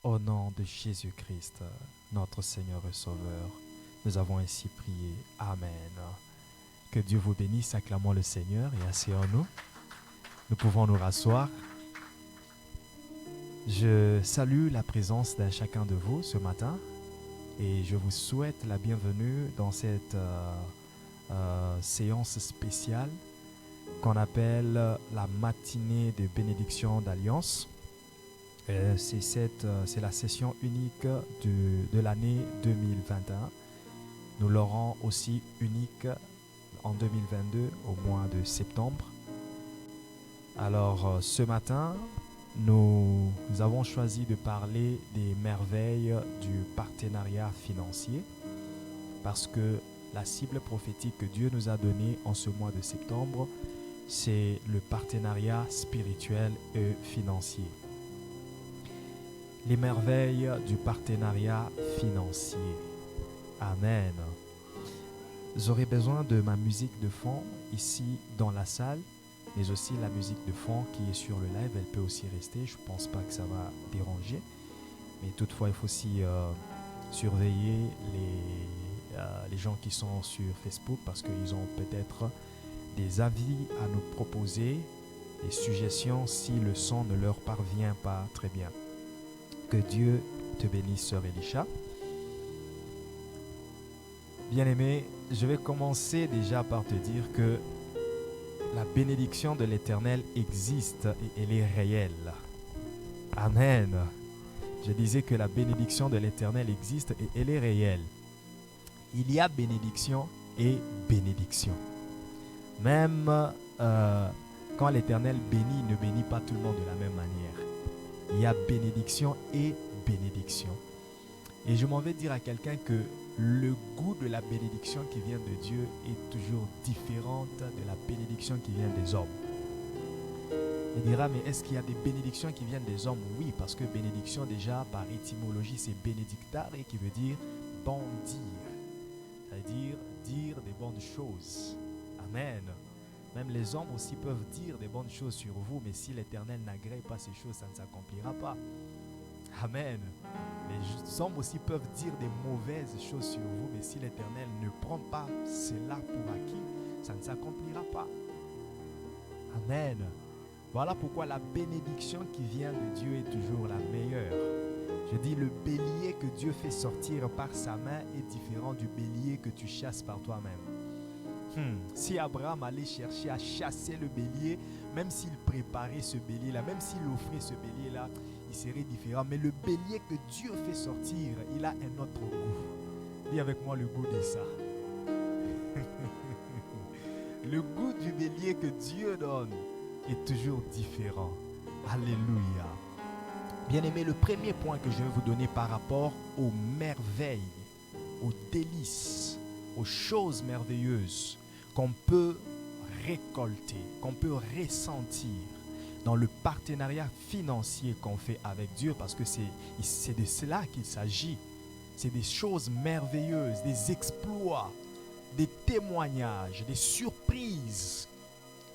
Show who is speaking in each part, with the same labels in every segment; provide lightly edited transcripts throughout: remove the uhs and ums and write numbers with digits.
Speaker 1: Au nom de Jésus-Christ, notre Seigneur et Sauveur, nous avons ainsi prié. Amen. Que Dieu vous bénisse, acclamons le Seigneur et asseyons-nous. Nous pouvons nous rasseoir. Je salue la présence d'un chacun de vous ce matin et je vous souhaite la bienvenue dans cette séance spéciale qu'on appelle la matinée de bénédiction d'Alliance. C'est la session unique de l'année 2021. Nous l'aurons aussi unique en 2022 au mois de septembre. Alors ce matin, nous avons choisi de parler des merveilles du partenariat financier parce que la cible prophétique que Dieu nous a donnée en ce mois de septembre, c'est le partenariat spirituel et financier. Les merveilles du partenariat financier. Amen. J'aurai besoin de ma musique de fond ici dans la salle, mais aussi la musique de fond qui est sur le live, elle peut aussi rester. Je ne pense pas que ça va déranger. Mais toutefois, il faut aussi surveiller les gens qui sont sur Facebook parce qu'ils ont peut-être des avis à nous proposer, des suggestions si le son ne leur parvient pas très bien. Que Dieu te bénisse, sœur Elisha. Bien-aimé, je vais commencer déjà par te dire que la bénédiction de l'Éternel existe et elle est réelle. Amen. Je disais que la bénédiction de l'Éternel existe et elle est réelle. Il y a bénédiction et bénédiction. Même quand l'Éternel bénit, il ne bénit pas tout le monde de la même manière. Il y a bénédiction et bénédiction. Et je m'en vais dire à quelqu'un que le goût de la bénédiction qui vient de Dieu est toujours différente de la bénédiction qui vient des hommes. Il dira, mais est-ce qu'il y a des bénédictions qui viennent des hommes? Oui, parce que bénédiction déjà par étymologie c'est bénédictare et qui veut dire bon dire. C'est-à-dire dire des bonnes choses. Amen. Même les hommes aussi peuvent dire des bonnes choses sur vous, mais si l'Éternel n'agrée pas ces choses, ça ne s'accomplira pas. Amen. Les hommes aussi peuvent dire des mauvaises choses sur vous, mais si l'Éternel ne prend pas cela pour acquis, ça ne s'accomplira pas. Amen. Voilà pourquoi la bénédiction qui vient de Dieu est toujours la meilleure. Je dis, le bélier que Dieu fait sortir par sa main est différent du bélier que tu chasses par toi-même. Si Abraham allait chercher à chasser le bélier, même s'il préparait ce bélier-là, même s'il offrait ce bélier-là, il serait différent. Mais le bélier que Dieu fait sortir, il a un autre goût. Dis avec moi le goût de ça. Le goût du bélier que Dieu donne est toujours différent. Alléluia. Bien-aimé, le premier point que je vais vous donner par rapport aux merveilles, aux délices, aux choses merveilleuses qu'on peut récolter, qu'on peut ressentir dans le partenariat financier qu'on fait avec Dieu, parce que c'est de cela qu'il s'agit. C'est des choses merveilleuses, des exploits, des témoignages, des surprises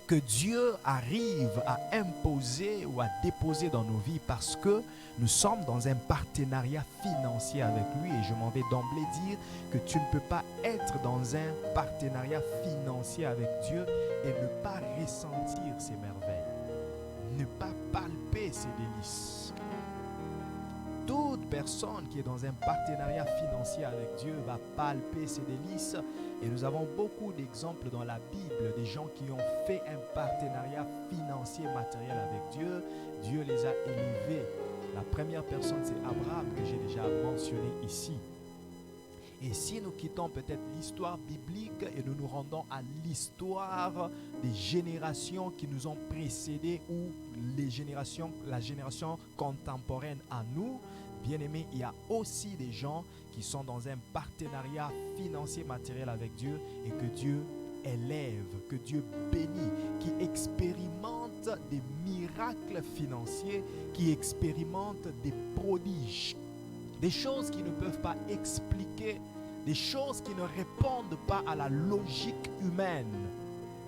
Speaker 1: que Dieu arrive à imposer ou à déposer dans nos vies parce que nous sommes dans un partenariat financier avec lui. Et je m'en vais d'emblée dire que tu ne peux pas être dans un partenariat financier avec Dieu et ne pas ressentir ses merveilles, ne pas palper ses délices. Toute personne qui est dans un partenariat financier avec Dieu va palper ses délices. Et nous avons beaucoup d'exemples dans la Bible des gens qui ont fait un partenariat financier matériel avec Dieu. Dieu les a élevés. La première personne, c'est Abraham que j'ai déjà mentionné ici. Et si nous quittons peut-être l'histoire biblique et nous nous rendons à l'histoire des générations qui nous ont précédés ou la génération contemporaine à nous, bien aimés, il y a aussi des gens qui sont dans un partenariat financier matériel avec Dieu et que Dieu élève, que Dieu bénit, qui expérimentent des miracles financiers, qui expérimentent des prodiges. Des choses qui ne peuvent pas expliquer, des choses qui ne répondent pas à la logique humaine,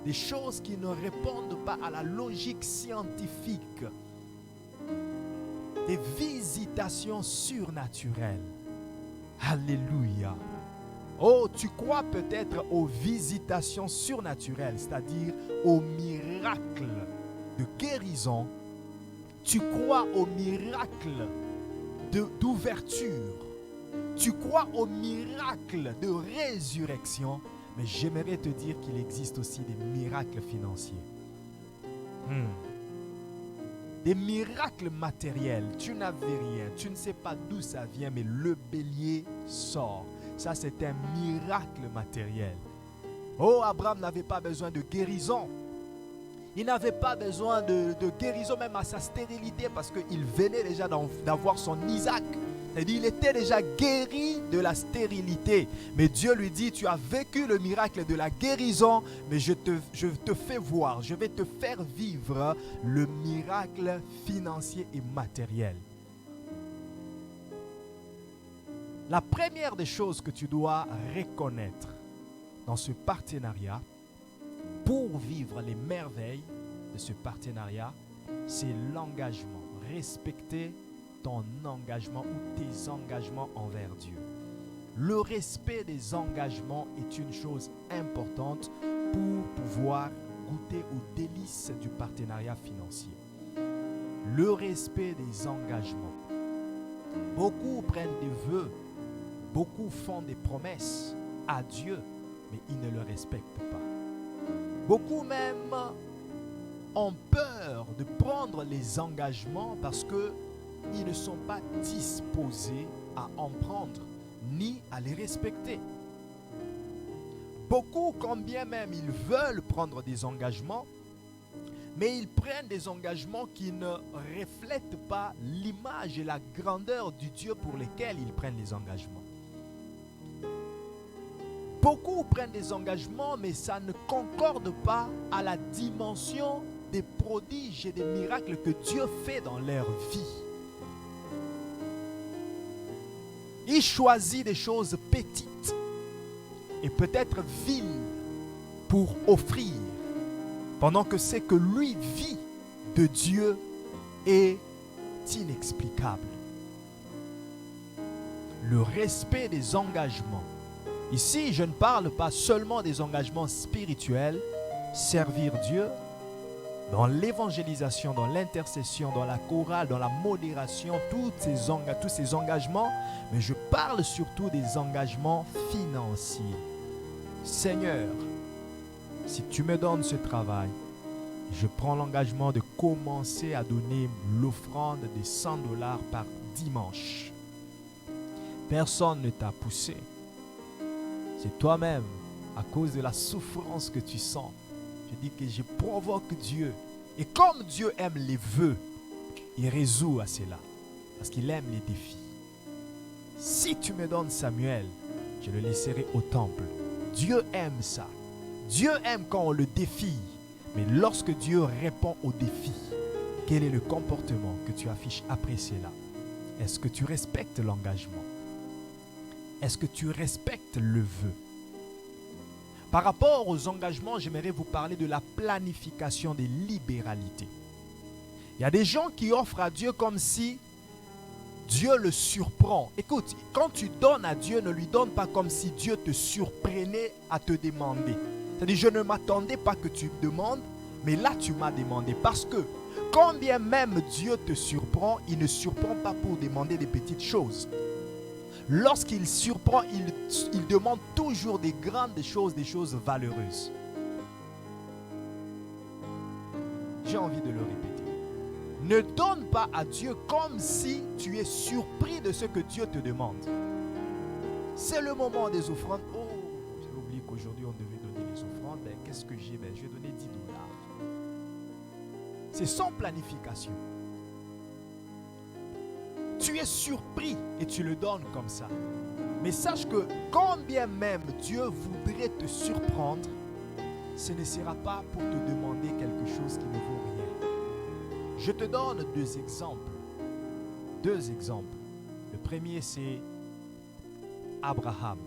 Speaker 1: des choses qui ne répondent pas à la logique scientifique. des visitations surnaturelles. Alléluia. Oh, tu crois peut-être aux visitations surnaturelles, c'est-à-dire aux miracles de guérison. Tu crois aux miracles d'ouverture. Tu crois aux miracles de résurrection. Mais j'aimerais te dire qu'il existe aussi des miracles financiers. Des miracles matériels. Tu n'avais rien. Tu ne sais pas d'où ça vient, mais le bélier sort. Ça, c'est un miracle matériel. Oh, Abraham n'avait pas besoin de guérison. Il n'avait pas besoin de guérison même à sa stérilité parce qu'il venait déjà d'avoir son Isaac. C'est-à-dire il était déjà guéri de la stérilité. Mais Dieu lui dit, tu as vécu le miracle de la guérison, mais je te fais voir, je vais te faire vivre le miracle financier et matériel. La première des choses que tu dois reconnaître dans ce partenariat, pour vivre les merveilles de ce partenariat, c'est l'engagement. Respecter ton engagement ou tes engagements envers Dieu. Le respect des engagements est une chose importante pour pouvoir goûter aux délices du partenariat financier. Le respect des engagements. Beaucoup prennent des vœux, beaucoup font des promesses à Dieu, mais ils ne le respectent pas. Beaucoup même ont peur de prendre les engagements parce qu'ils ne sont pas disposés à en prendre ni à les respecter. Beaucoup, quand bien même ils veulent prendre des engagements, mais ils prennent des engagements qui ne reflètent pas l'image et la grandeur du Dieu pour lequel ils prennent les engagements. Beaucoup prennent des engagements, mais ça ne concorde pas à la dimension des prodiges et des miracles que Dieu fait dans leur vie. Il choisit des choses petites et peut-être viles pour offrir, pendant que ce que lui vit de Dieu est inexplicable. Le respect des engagements. Ici, je ne parle pas seulement des engagements spirituels, servir Dieu, dans l'évangélisation, dans l'intercession, dans la chorale, dans la modération, tous ces engagements, mais je parle surtout des engagements financiers. Seigneur, si tu me donnes ce travail, je prends l'engagement de commencer à donner l'offrande des $100 par dimanche. Personne ne t'a poussé. C'est toi-même, à cause de la souffrance que tu sens. Je dis que je provoque Dieu. Et comme Dieu aime les vœux, il résout à cela. Parce qu'il aime les défis. Si tu me donnes Samuel, je le laisserai au temple. Dieu aime ça. Dieu aime quand on le défie. Mais lorsque Dieu répond au défi, quel est le comportement que tu affiches après cela? Est-ce que tu respectes l'engagement? Est-ce que tu respectes le vœu? Par rapport aux engagements, j'aimerais vous parler de la planification des libéralités. Il y a des gens qui offrent à Dieu comme si Dieu le surprend. Écoute, quand tu donnes à Dieu, ne lui donne pas comme si Dieu te surprenait à te demander. C'est-à-dire, je ne m'attendais pas que tu me demandes, mais là tu m'as demandé. Parce que quand bien même Dieu te surprend, il ne surprend pas pour demander des petites choses. Lorsqu'il surprend, il demande toujours des grandes choses, des choses valeureuses. J'ai envie de le répéter. Ne donne pas à Dieu comme si tu es surpris de ce que Dieu te demande. C'est le moment des offrandes. Oh, j'ai oublié qu'aujourd'hui on devait donner les offrandes. Ben, qu'est-ce que j'ai? Ben, je vais donner $10. C'est sans planification. Tu es surpris et tu le donnes comme ça. Mais sache que quand bien même Dieu voudrait te surprendre, ce ne sera pas pour te demander quelque chose qui ne vaut rien. Je te donne deux exemples. Deux exemples. Le premier, c'est Abraham.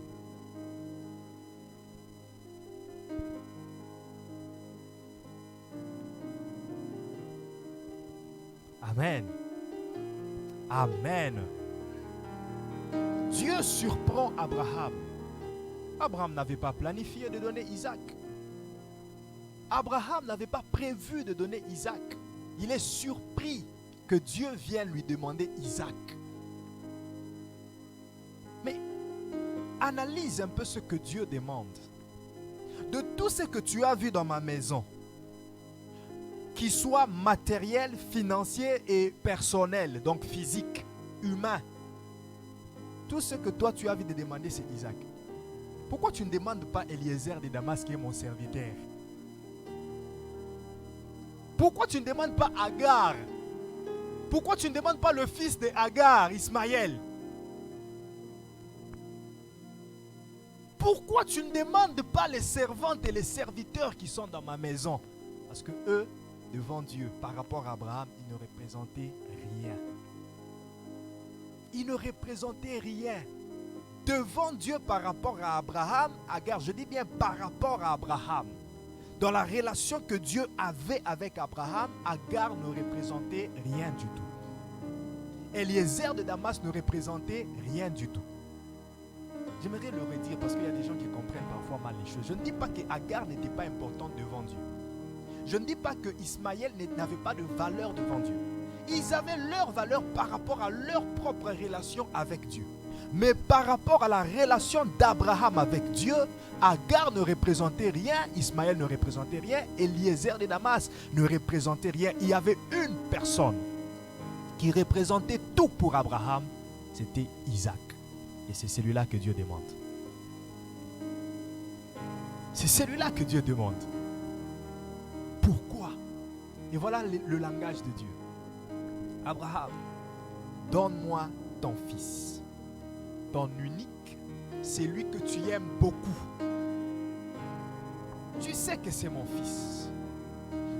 Speaker 1: Amen. Amen. Dieu surprend Abraham. Abraham n'avait pas planifié de donner Isaac. Abraham n'avait pas prévu de donner Isaac. Il est surpris que Dieu vienne lui demander Isaac. Mais analyse un peu ce que Dieu demande. De tout ce que tu as vu dans ma maison, qu'il soit matériel, financier et personnel, donc physique, humain, tout ce que toi tu as envie de demander, c'est Isaac. Pourquoi tu ne demandes pas Eliezer de Damas qui est mon serviteur? Pourquoi tu ne demandes pas Agar? Pourquoi tu ne demandes pas le fils de Agar, Ismaël? Pourquoi tu ne demandes pas les servantes et les serviteurs qui sont dans ma maison? Parce que eux, devant Dieu, par rapport à Abraham, ils ne représentaient rien. Ils ne représentaient rien. Devant Dieu, par rapport à Abraham, Agar, je dis bien par rapport à Abraham, dans la relation que Dieu avait avec Abraham, Agar ne représentait rien du tout. Eliezer de Damas ne représentait rien du tout. J'aimerais le redire parce qu'il y a des gens qui comprennent parfois mal les choses. Je ne dis pas que Agar n'était pas importante devant Dieu. Je ne dis pas que Ismaël n'avait pas de valeur devant Dieu. Ils avaient leur valeur par rapport à leur propre relation avec Dieu. Mais par rapport à la relation d'Abraham avec Dieu, Agar ne représentait rien, Ismaël ne représentait rien, Eliezer de Damas ne représentait rien. Il y avait une personne qui représentait tout pour Abraham, c'était Isaac. Et c'est celui-là que Dieu demande. C'est celui-là que Dieu demande. Pourquoi? Et voilà le langage de Dieu. Abraham, donne-moi ton fils, ton unique, c'est lui que tu aimes beaucoup. Tu sais que c'est mon fils.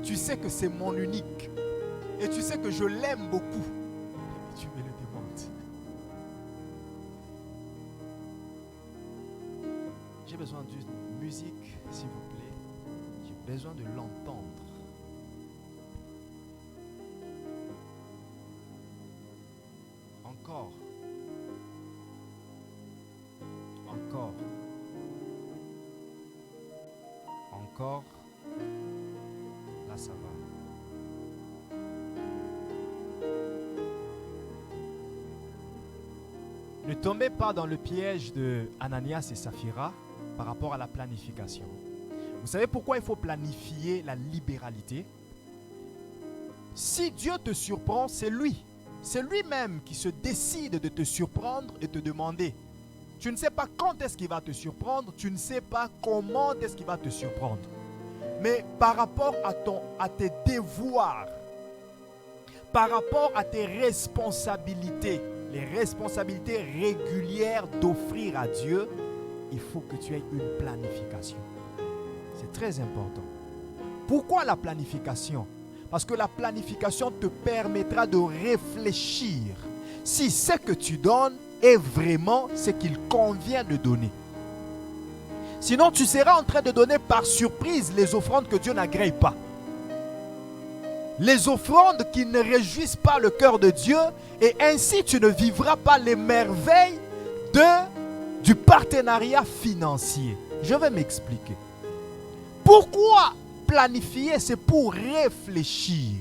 Speaker 1: Tu sais que c'est mon unique. Et tu sais que je l'aime beaucoup. Et tu me le demandes. J'ai besoin d'une musique, s'il vous plaît. J'ai besoin de l'entendre. Encore. Encore. Encore. Là, ça va. Ne tombez pas dans le piège de Ananias et Saphira par rapport à la planification. Vous savez pourquoi il faut planifier la libéralité? Si Dieu te surprend, c'est lui. C'est lui-même qui se décide de te surprendre et te demander. Tu ne sais pas quand est-ce qu'il va te surprendre, tu ne sais pas comment est-ce qu'il va te surprendre. Mais par rapport à tes devoirs, par rapport à tes responsabilités, les responsabilités régulières d'offrir à Dieu, il faut que tu aies une planification. C'est très important. Pourquoi la planification? Parce que la planification te permettra de réfléchir si ce que tu donnes est vraiment ce qu'il convient de donner. Sinon, tu seras en train de donner par surprise les offrandes que Dieu n'agrée pas. Les offrandes qui ne réjouissent pas le cœur de Dieu, et ainsi tu ne vivras pas les merveilles du partenariat financier. Je vais m'expliquer. Pourquoi planifier? C'est pour réfléchir.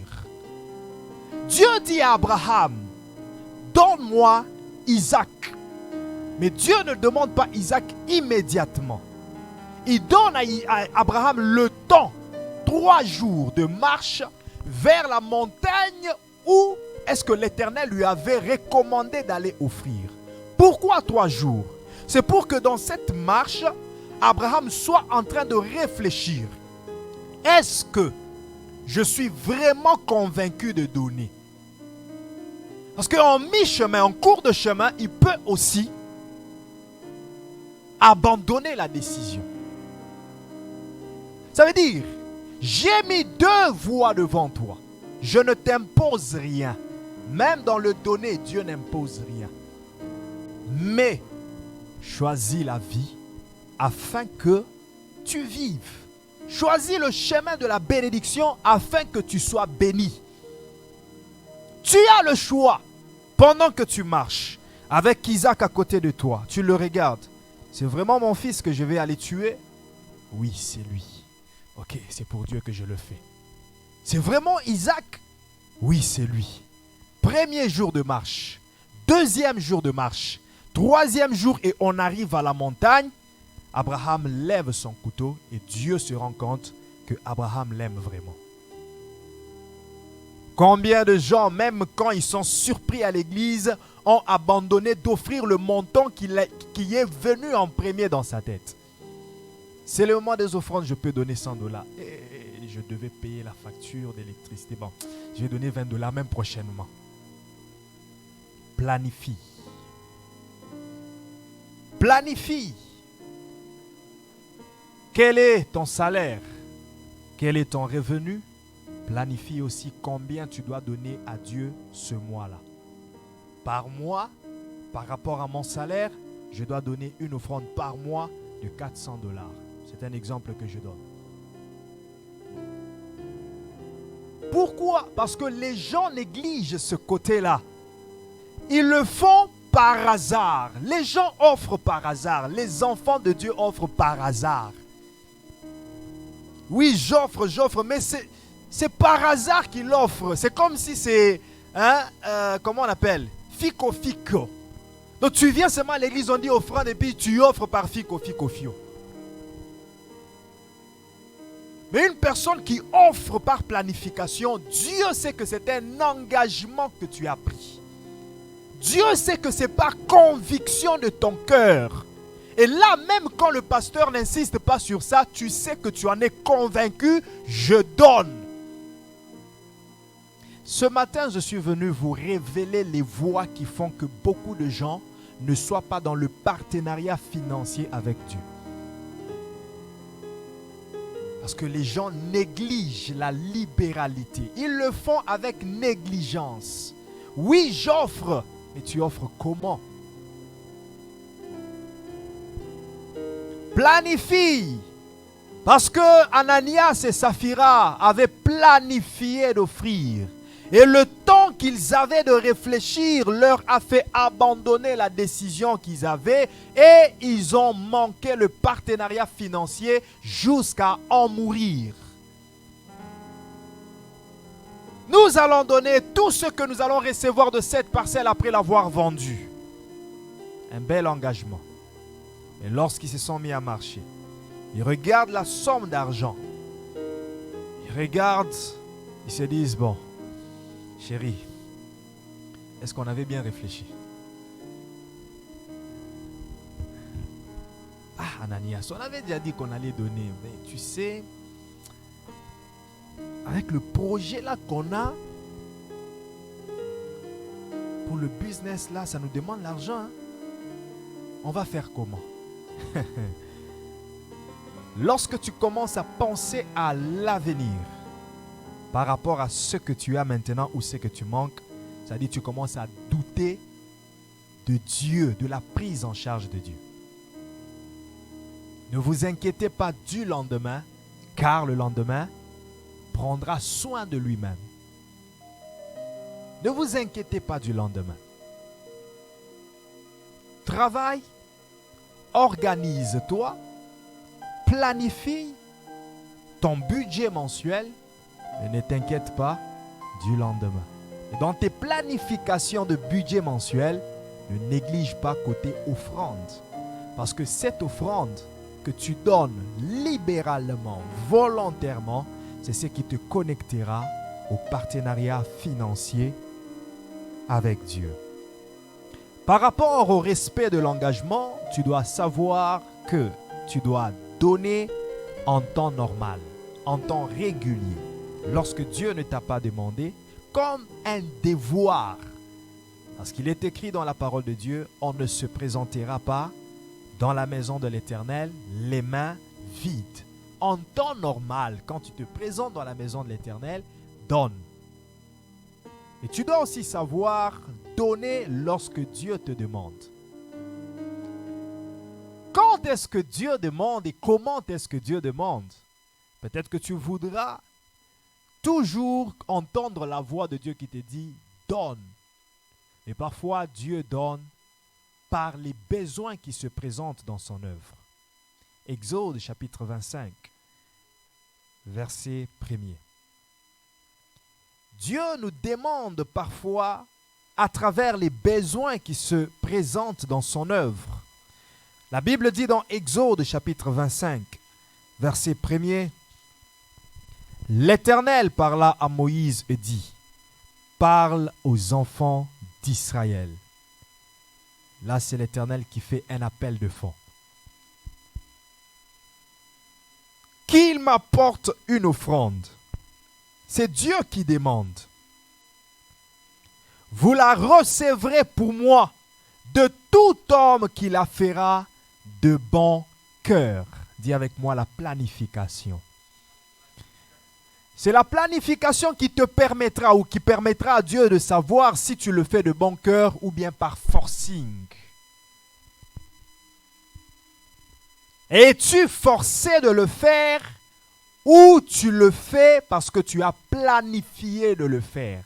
Speaker 1: Dieu dit à Abraham, donne-moi Isaac. Mais Dieu ne demande pas Isaac immédiatement. Il donne à Abraham le temps, 3 jours de marche vers la montagne où est-ce que l'Éternel lui avait recommandé d'aller offrir. Pourquoi 3 jours? C'est pour que dans cette marche, Abraham soit en train de réfléchir. Est-ce que je suis vraiment convaincu de donner? Parce qu'en mi-chemin, en cours de chemin, il peut aussi abandonner la décision. Ça veut dire, j'ai mis 2 voies devant toi. Je ne t'impose rien. Même dans le donner, Dieu n'impose rien. Mais choisis la vie afin que tu vives. Choisis le chemin de la bénédiction afin que tu sois béni. Tu as le choix. Pendant que tu marches avec Isaac à côté de toi, tu le regardes. C'est vraiment mon fils que je vais aller tuer? Oui, c'est lui. Ok, c'est pour Dieu que je le fais. C'est vraiment Isaac? Oui, c'est lui. Premier jour de marche. Deuxième jour de marche. Troisième jour et on arrive à la montagne. Abraham lève son couteau et Dieu se rend compte que Abraham l'aime vraiment. Combien de gens, même quand ils sont surpris à l'église, ont abandonné d'offrir le montant qui est venu en premier dans sa tête? C'est le moment des offrandes, je peux donner $100. Et je devais payer la facture d'électricité. Bon, je vais donner $20 même prochainement. Planifie. Planifie. Quel est ton salaire? Quel est ton revenu? Planifie aussi combien tu dois donner à Dieu ce mois-là. Par mois, par rapport à mon salaire, je dois donner une offrande par mois de $400. C'est un exemple que je donne. Pourquoi? Parce que les gens négligent ce côté-là. Ils le font par hasard. Les gens offrent par hasard. Les enfants de Dieu offrent par hasard. Oui, j'offre, mais c'est par hasard qu'il offre. C'est comme si c'est, comment on appelle? Fico. Donc tu viens seulement à l'église, on dit offrande et puis tu offres par fico. Mais une personne qui offre par planification, Dieu sait que c'est un engagement que tu as pris. Dieu sait que c'est par conviction de ton cœur. Et là, même quand le pasteur n'insiste pas sur ça, tu sais que tu en es convaincu, je donne. Ce matin, je suis venu vous révéler les voies qui font que beaucoup de gens ne soient pas dans le partenariat financier avec Dieu. Parce que les gens négligent la libéralité. Ils le font avec négligence. Oui, j'offre, mais tu offres comment? Planifie. Parce que Ananias et Saphira avaient planifié d'offrir. Et le temps qu'ils avaient de réfléchir leur a fait abandonner la décision qu'ils avaient et ils ont manqué le partenariat financier jusqu'à en mourir. Nous allons donner tout ce que nous allons recevoir de cette parcelle après l'avoir vendue. Un bel engagement. Et lorsqu'ils se sont mis à marcher, ils regardent la somme d'argent. Ils regardent, ils se disent, bon, chérie, est-ce qu'on avait bien réfléchi? Ah, Ananias, on avait déjà dit qu'on allait donner, mais tu sais, avec le projet là qu'on a, pour le business là, ça nous demande l'argent. Hein? On va faire comment? Lorsque tu commences à penser à l'avenir par rapport à ce que tu as maintenant ou ce que tu manques, ça dit tu commences à douter de Dieu, de la prise en charge de Dieu. Ne vous inquiétez pas du lendemain, car le lendemain prendra soin de lui-même. Ne vous inquiétez pas du lendemain. Travaille, organise-toi, planifie ton budget mensuel et ne t'inquiète pas du lendemain. Et dans tes planifications de budget mensuel, ne néglige pas côté offrande. Parce que cette offrande que tu donnes libéralement, volontairement, c'est ce qui te connectera au partenariat financier avec Dieu. Par rapport au respect de l'engagement, tu dois savoir que tu dois donner en temps normal, en temps régulier, lorsque Dieu ne t'a pas demandé, comme un devoir. Parce qu'il est écrit dans la parole de Dieu, on ne se présentera pas dans la maison de l'Éternel les mains vides. En temps normal, quand tu te présentes dans la maison de l'Éternel, donne. Et tu dois aussi savoir donner lorsque Dieu te demande. Quand est-ce que Dieu demande et comment est-ce que Dieu demande? Peut-être que tu voudras toujours entendre la voix de Dieu qui te dit « donne ». Et parfois, Dieu donne par les besoins qui se présentent dans son œuvre. Exode chapitre 25, verset 1er. Dieu nous demande parfois, à travers les besoins qui se présentent dans son œuvre. La Bible dit dans Exode chapitre 25, verset 1er, « L'Éternel parla à Moïse et dit, « Parle aux enfants d'Israël. » Là, c'est l'Éternel qui fait un appel de fond. « Qu'il m'apporte une offrande. » C'est Dieu qui demande. « Vous la recevrez pour moi de tout homme qui la fera de bon cœur. » Dis avec moi la planification. C'est la planification qui te permettra ou qui permettra à Dieu de savoir si tu le fais de bon cœur ou bien par forcing. Es-tu forcé de le faire ou tu le fais parce que tu as planifié de le faire?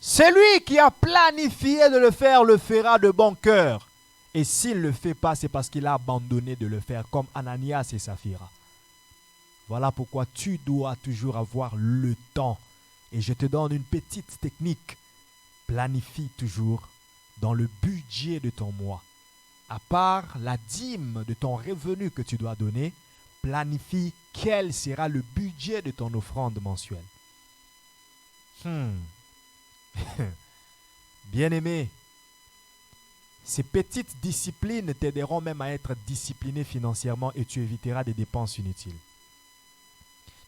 Speaker 1: Celui qui a planifié de le fera de bon cœur. Et s'il ne le fait pas, c'est parce qu'il a abandonné de le faire, comme Ananias et Saphira. Voilà pourquoi tu dois toujours avoir le temps. Et je te donne une petite technique. Planifie toujours dans le budget de ton mois. À part la dîme de ton revenu que tu dois donner, planifie quel sera le budget de ton offrande mensuelle. Bien-aimé, ces petites disciplines t'aideront même à être discipliné financièrement et tu éviteras des dépenses inutiles.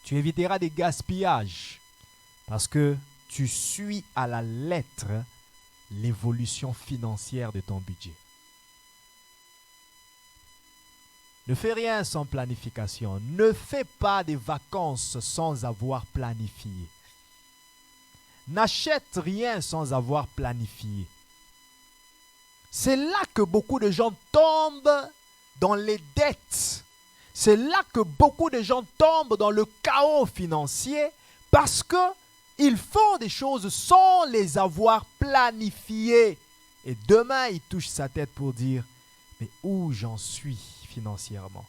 Speaker 1: Tu éviteras des gaspillages parce que tu suis à la lettre l'évolution financière de ton budget. Ne fais rien sans planification. Ne fais pas des vacances sans avoir planifié. N'achète rien sans avoir planifié. C'est là que beaucoup de gens tombent dans les dettes. C'est là que beaucoup de gens tombent dans le chaos financier parce qu'ils font des choses sans les avoir planifiées. Et demain, il touche sa tête pour dire, mais où j'en suis financièrement?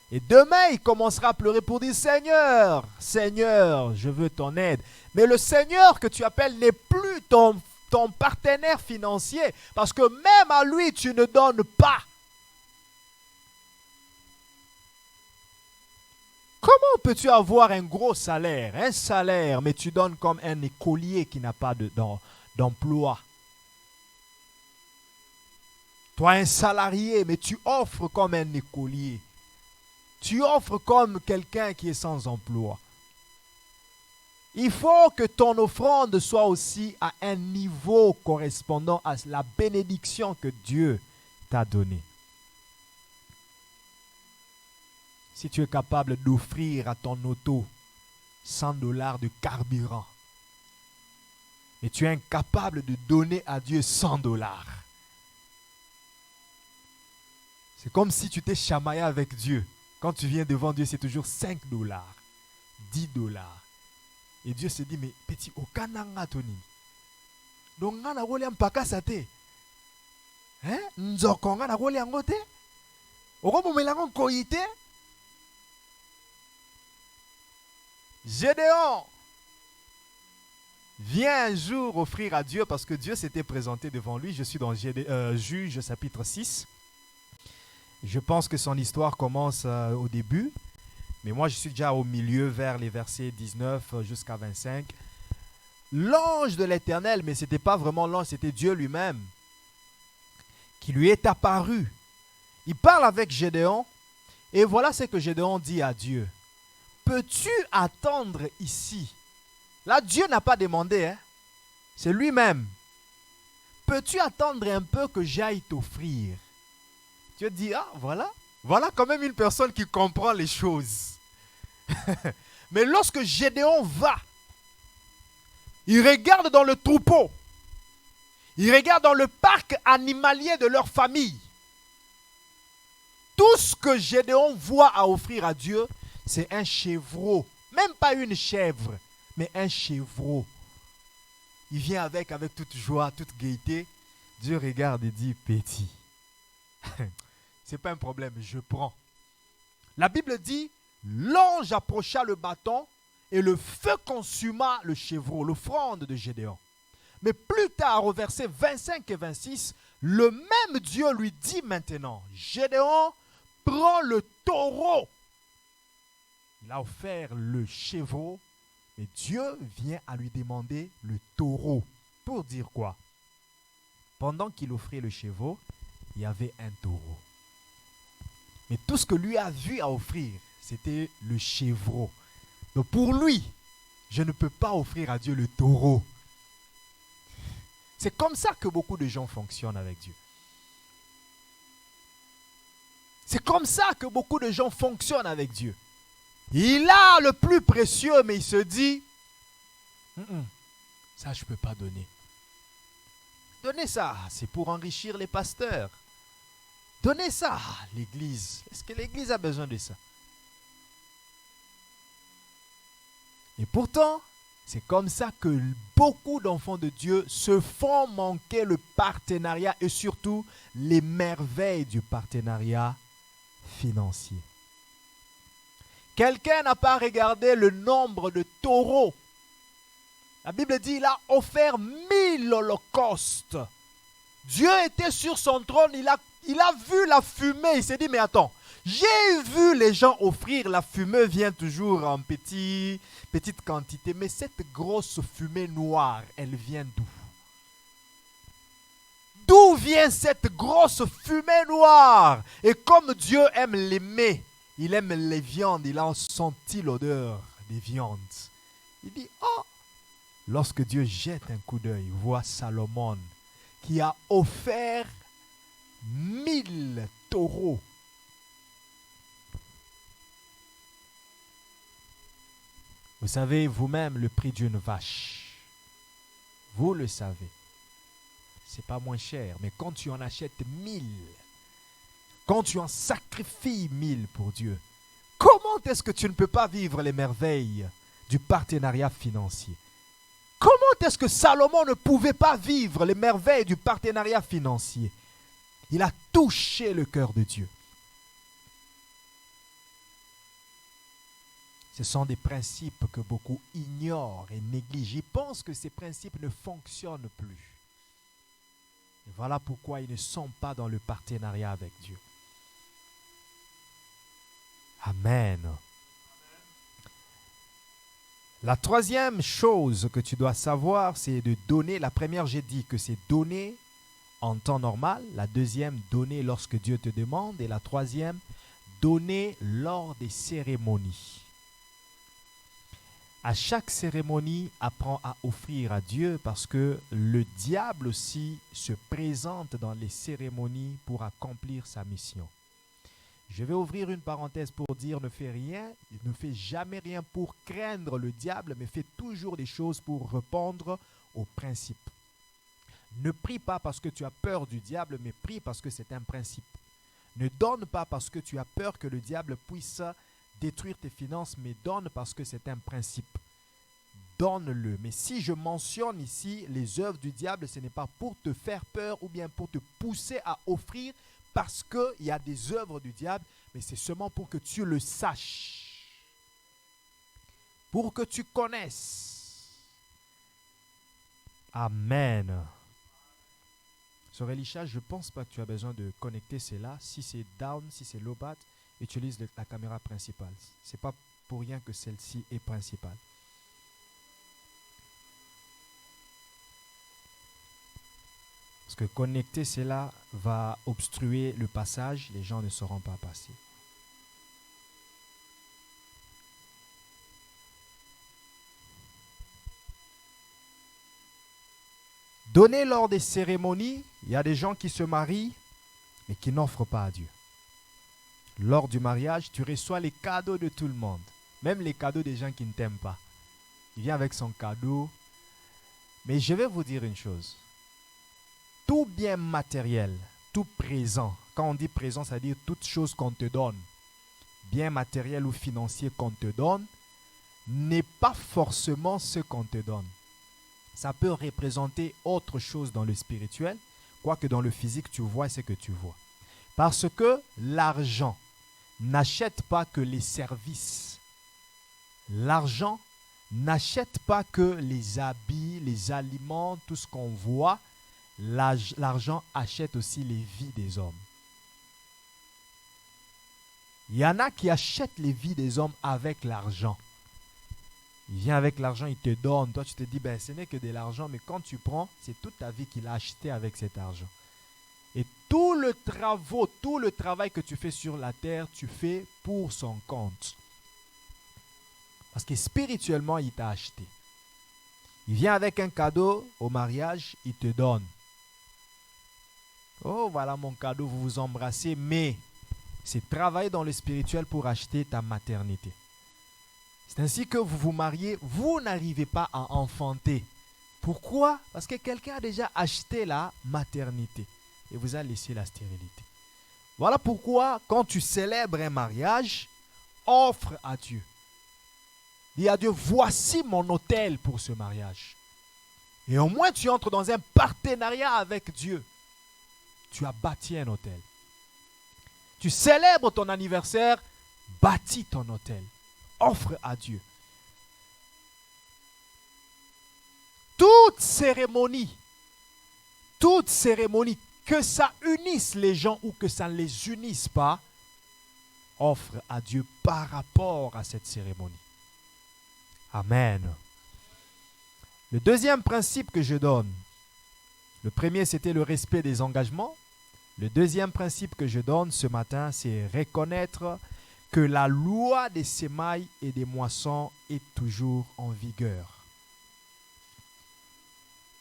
Speaker 1: Et demain, il commencera à pleurer pour dire, Seigneur, Seigneur, je veux ton aide. Mais le Seigneur que tu appelles n'est plus ton partenaire financier, parce que même à lui, tu ne donnes pas. Comment peux-tu avoir un gros salaire, mais tu donnes comme un écolier qui n'a pas d'emploi? Toi, un salarié, mais tu offres comme un écolier. Tu offres comme quelqu'un qui est sans emploi. Il faut que ton offrande soit aussi à un niveau correspondant à la bénédiction que Dieu t'a donnée. Si tu es capable d'offrir à ton auto $100 de carburant, et tu es incapable de donner à Dieu $100, c'est comme si tu t'es chamaillé avec Dieu. Quand tu viens devant Dieu, c'est toujours $5, $10. Et Dieu se dit, mais petit, aucun Tony. Donc, on a volé un paquet sate. Hein? Nzoko, on a volé un gote. On a volé un koite. Gédéon vient un jour offrir à Dieu parce que Dieu s'était présenté devant lui. Je suis dans Juge chapitre 6. Je pense que son histoire commence au début. Mais moi, je suis déjà au milieu, vers les versets 19 jusqu'à 25. L'ange de l'Éternel, mais ce n'était pas vraiment l'ange, c'était Dieu lui-même, qui lui est apparu. Il parle avec Gédéon, et voilà ce que Gédéon dit à Dieu. Peux-tu attendre ici? Là, Dieu n'a pas demandé, hein? C'est lui-même. Peux-tu attendre un peu que j'aille t'offrir? Dieu dit, ah, voilà quand même une personne qui comprend les choses. Mais lorsque Gédéon va, il regarde dans le troupeau, il regarde dans le parc animalier de leur famille. Tout ce que Gédéon voit à offrir à Dieu, C'est un chevreau. Même pas une chèvre, mais un chevreau. Il vient avec toute joie, toute gaieté. Dieu regarde et dit, petit. C'est pas un problème, je prends. La Bible dit, l'ange approcha le bâton et le feu consuma le chevreau, l'offrande de Gédéon. Mais plus tard, au verset 25 et 26, le même Dieu lui dit maintenant, Gédéon, prends le taureau. Il a offert le chevreau, mais Dieu vient à lui demander le taureau. Pour dire quoi? Pendant qu'il offrait le chevreau, il y avait un taureau. Mais tout ce que lui a vu à offrir, c'était le chevreau. Donc pour lui, je ne peux pas offrir à Dieu le taureau. C'est comme ça que beaucoup de gens fonctionnent avec Dieu. C'est comme ça que beaucoup de gens fonctionnent avec Dieu. Il a le plus précieux, mais il se dit, ça je ne peux pas donner. Donnez ça, c'est pour enrichir les pasteurs. Donnez ça à l'église. Est-ce que l'église a besoin de ça? Et pourtant, c'est comme ça que beaucoup d'enfants de Dieu se font manquer le partenariat et surtout les merveilles du partenariat financier. Quelqu'un n'a pas regardé le nombre de taureaux. La Bible dit qu'il a offert 1000 holocaustes. Dieu était sur son trône, il a vu la fumée. Il s'est dit, mais attends, j'ai vu les gens offrir, la fumée vient toujours en petite quantité. Mais cette grosse fumée noire, elle vient d'où? D'où vient cette grosse fumée noire? Et comme Dieu aime les mets, il aime les viandes, il a senti l'odeur des viandes. Il dit, oh! Lorsque Dieu jette un coup d'œil, voit Salomon qui a offert 1000 taureaux. Vous savez vous-même le prix d'une vache. Vous le savez. C'est pas moins cher, mais quand tu en achètes 1000, quand tu en sacrifies 1000 pour Dieu, comment est-ce que tu ne peux pas vivre les merveilles du partenariat financier? Comment est-ce que Salomon ne pouvait pas vivre les merveilles du partenariat financier? Il a touché le cœur de Dieu. Ce sont des principes que beaucoup ignorent et négligent. Ils pensent que ces principes ne fonctionnent plus. Et voilà pourquoi ils ne sont pas dans le partenariat avec Dieu. Amen. La troisième chose que tu dois savoir, c'est de donner. La première, j'ai dit que c'est donner en temps normal. La deuxième, donner lorsque Dieu te demande. Et la troisième, donner lors des cérémonies. À chaque cérémonie, apprends à offrir à Dieu parce que le diable aussi se présente dans les cérémonies pour accomplir sa mission. Je vais ouvrir une parenthèse pour dire ne fais jamais rien pour craindre le diable, mais fais toujours des choses pour répondre aux principes. Ne prie pas parce que tu as peur du diable, mais prie parce que c'est un principe. Ne donne pas parce que tu as peur que le diable puisse détruire tes finances, mais donne parce que c'est un principe. Donne-le. Mais si je mentionne ici les œuvres du diable, ce n'est pas pour te faire peur ou bien pour te pousser à offrir, parce qu'il y a des œuvres du diable, mais c'est seulement pour que tu le saches. Pour que tu connaisses. Amen. Sur Elisha, je ne pense pas que tu as besoin de connecter cela. Si c'est down, si c'est low bat, utilise la caméra principale. Ce n'est pas pour rien que celle-ci est principale. Parce que connecter cela va obstruer le passage, les gens ne sauront pas passer. Donner lors des cérémonies, il y a des gens qui se marient, mais qui n'offrent pas à Dieu. Lors du mariage, tu reçois les cadeaux de tout le monde, même les cadeaux des gens qui ne t'aiment pas. Il vient avec son cadeau. Mais je vais vous dire une chose. Tout bien matériel, tout présent, quand on dit présent, ça veut dire toute chose qu'on te donne. bien matériel ou financier qu'on te donne n'est pas forcément ce qu'on te donne. Ça peut représenter autre chose dans le spirituel, quoique dans le physique, tu vois ce que tu vois. Parce que l'argent n'achète pas que les services. L'argent n'achète pas que les habits, les aliments, tout ce qu'on voit. L'argent achète aussi les vies des hommes. Il y en a qui achètent les vies des hommes avec l'argent. Il vient avec l'argent, il te donne. Toi, tu te dis, ce n'est que de l'argent, mais quand tu prends, c'est toute ta vie qu'il a acheté avec cet argent. Et tout le travail que tu fais sur la terre, tu fais pour son compte. Parce que spirituellement, il t'a acheté. Il vient avec un cadeau au mariage, il te donne. Oh, voilà mon cadeau, vous vous embrassez, mais c'est travailler dans le spirituel pour acheter ta maternité. C'est ainsi que vous vous mariez, vous n'arrivez pas à enfanter. Pourquoi? Parce que quelqu'un a déjà acheté la maternité et vous a laissé la stérilité. Voilà pourquoi, quand tu célèbres un mariage, offre à Dieu. Dis à Dieu, voici mon autel pour ce mariage. Et au moins tu entres dans un partenariat avec Dieu. Tu as bâti un autel. Tu célèbres ton anniversaire, bâtis ton autel. Offre à Dieu. Toute cérémonie, que ça unisse les gens ou que ça ne les unisse pas, offre à Dieu par rapport à cette cérémonie. Amen. Le deuxième principe que je donne, le premier c'était le respect des engagements. Le deuxième principe que je donne ce matin, c'est reconnaître que la loi des semailles et des moissons est toujours en vigueur.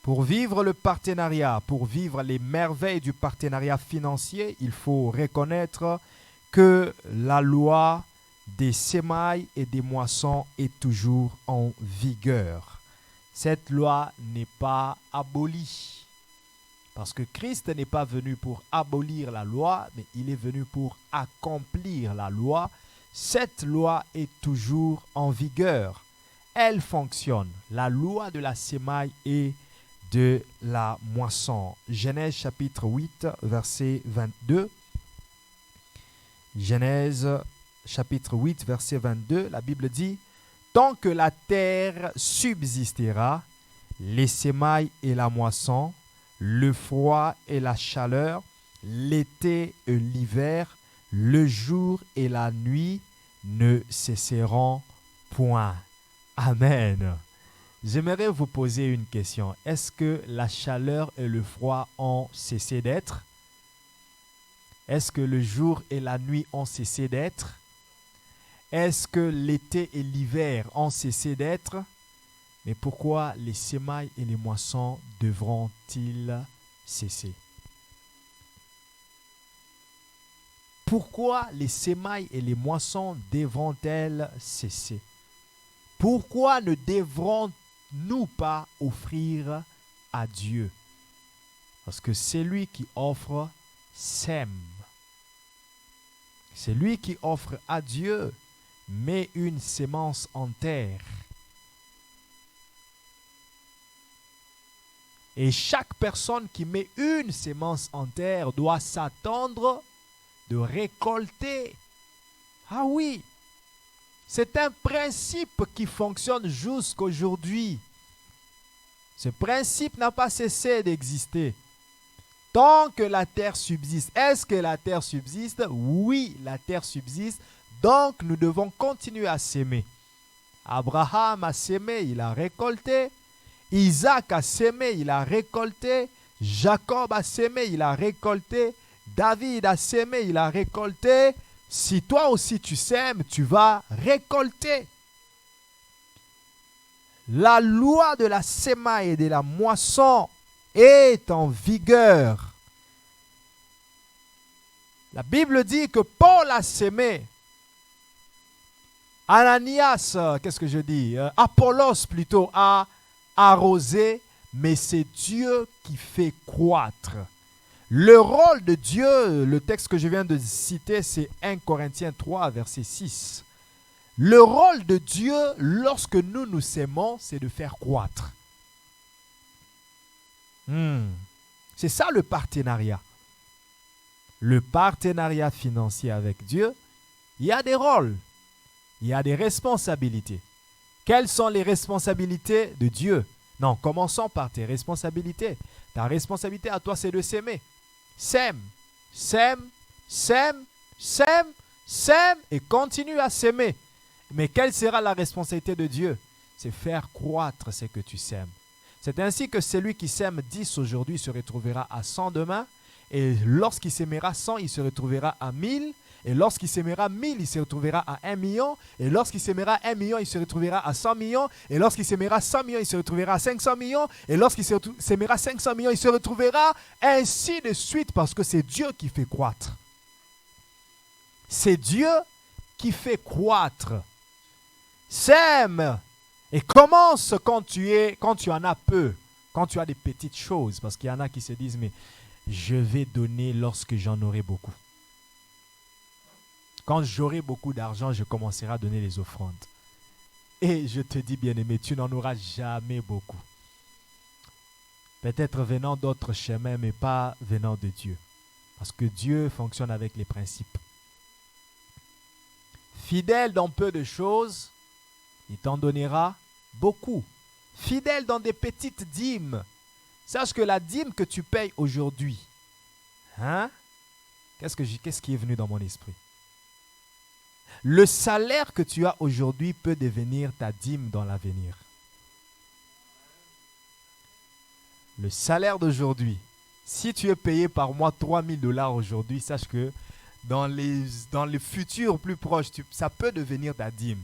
Speaker 1: Pour vivre le partenariat, pour vivre les merveilles du partenariat financier, il faut reconnaître que la loi des semailles et des moissons est toujours en vigueur. Cette loi n'est pas abolie. Parce que Christ n'est pas venu pour abolir la loi, mais il est venu pour accomplir la loi. Cette loi est toujours en vigueur. Elle fonctionne. La loi de la semaille et de la moisson. Genèse chapitre 8, verset 22. Genèse chapitre 8, verset 22, la Bible dit « Tant que la terre subsistera, les semailles et la moisson, le froid et la chaleur, l'été et l'hiver, le jour et la nuit ne cesseront point. » Amen. J'aimerais vous poser une question. Est-ce que la chaleur et le froid ont cessé d'être? Est-ce que le jour et la nuit ont cessé d'être? Est-ce que l'été et l'hiver ont cessé d'être? Mais pourquoi les semailles et les moissons devront-ils cesser? Pourquoi les semailles et les moissons devront-elles cesser? Pourquoi ne devrons-nous pas offrir à Dieu? Parce que celui qui offre sème. Celui qui offre à Dieu met une sémence en terre. Et chaque personne qui met une sémence en terre doit s'attendre de récolter. Ah oui, c'est un principe qui fonctionne jusqu'aujourd'hui. Ce principe n'a pas cessé d'exister. Tant que la terre subsiste. Est-ce que la terre subsiste? Oui, la terre subsiste. Donc, nous devons continuer à s'aimer. Abraham a sémé, il a récolté. Isaac a sémé, il a récolté. Jacob a sémé, il a récolté. David a sémé, il a récolté. Si toi aussi tu sèmes, tu vas récolter. La loi de la sémaille et de la moisson est en vigueur. La Bible dit que Paul a sémé. Ananias, qu'est-ce que je dis? Apollos plutôt a arrosé, mais c'est Dieu qui fait croître. Le rôle de Dieu, le texte que je viens de citer, c'est 1 Corinthiens 3, verset 6. Le rôle de Dieu, lorsque nous nous aimons, c'est de faire croître. C'est ça le partenariat. Le partenariat financier avec Dieu, il y a des rôles, il y a des responsabilités. Quelles sont les responsabilités de Dieu? Non, commençons par tes responsabilités. Ta responsabilité à toi, c'est de s'aimer. Sème, sème, sème, sème, sème et continue à s'aimer. Mais quelle sera la responsabilité de Dieu? C'est faire croître ce que tu sèmes. C'est ainsi que celui qui sème 10 aujourd'hui se retrouvera à 100 demain. Et lorsqu'il s'aimera 100, il se retrouvera à 1000. Et lorsqu'il s'aimera 1000, il se retrouvera à 1 million. Et lorsqu'il s'aimera 1 million, il se retrouvera à 100 millions. Et lorsqu'il s'aimera 100 millions, il se retrouvera à 500 millions. Et lorsqu'il s'aimera 500 millions, il se retrouvera ainsi de suite parce que c'est Dieu qui fait croître. C'est Dieu qui fait croître. Sème et commence quand tu en as peu, quand tu as des petites choses. Parce qu'il y en a qui se disent, mais je vais donner lorsque j'en aurai beaucoup. Quand j'aurai beaucoup d'argent, je commencerai à donner les offrandes. Et je te dis, bien-aimé, tu n'en auras jamais beaucoup. Peut-être venant d'autres chemins, mais pas venant de Dieu. Parce que Dieu fonctionne avec les principes. Fidèle dans peu de choses, il t'en donnera beaucoup. Fidèle dans des petites dîmes. Sache que la dîme que tu payes aujourd'hui, qu'est-ce qui est venu dans mon esprit? Le salaire que tu as aujourd'hui peut devenir ta dîme dans l'avenir. Le salaire d'aujourd'hui, si tu es payé par mois $3,000 aujourd'hui, sache que dans les futurs plus proches, ça peut devenir ta dîme.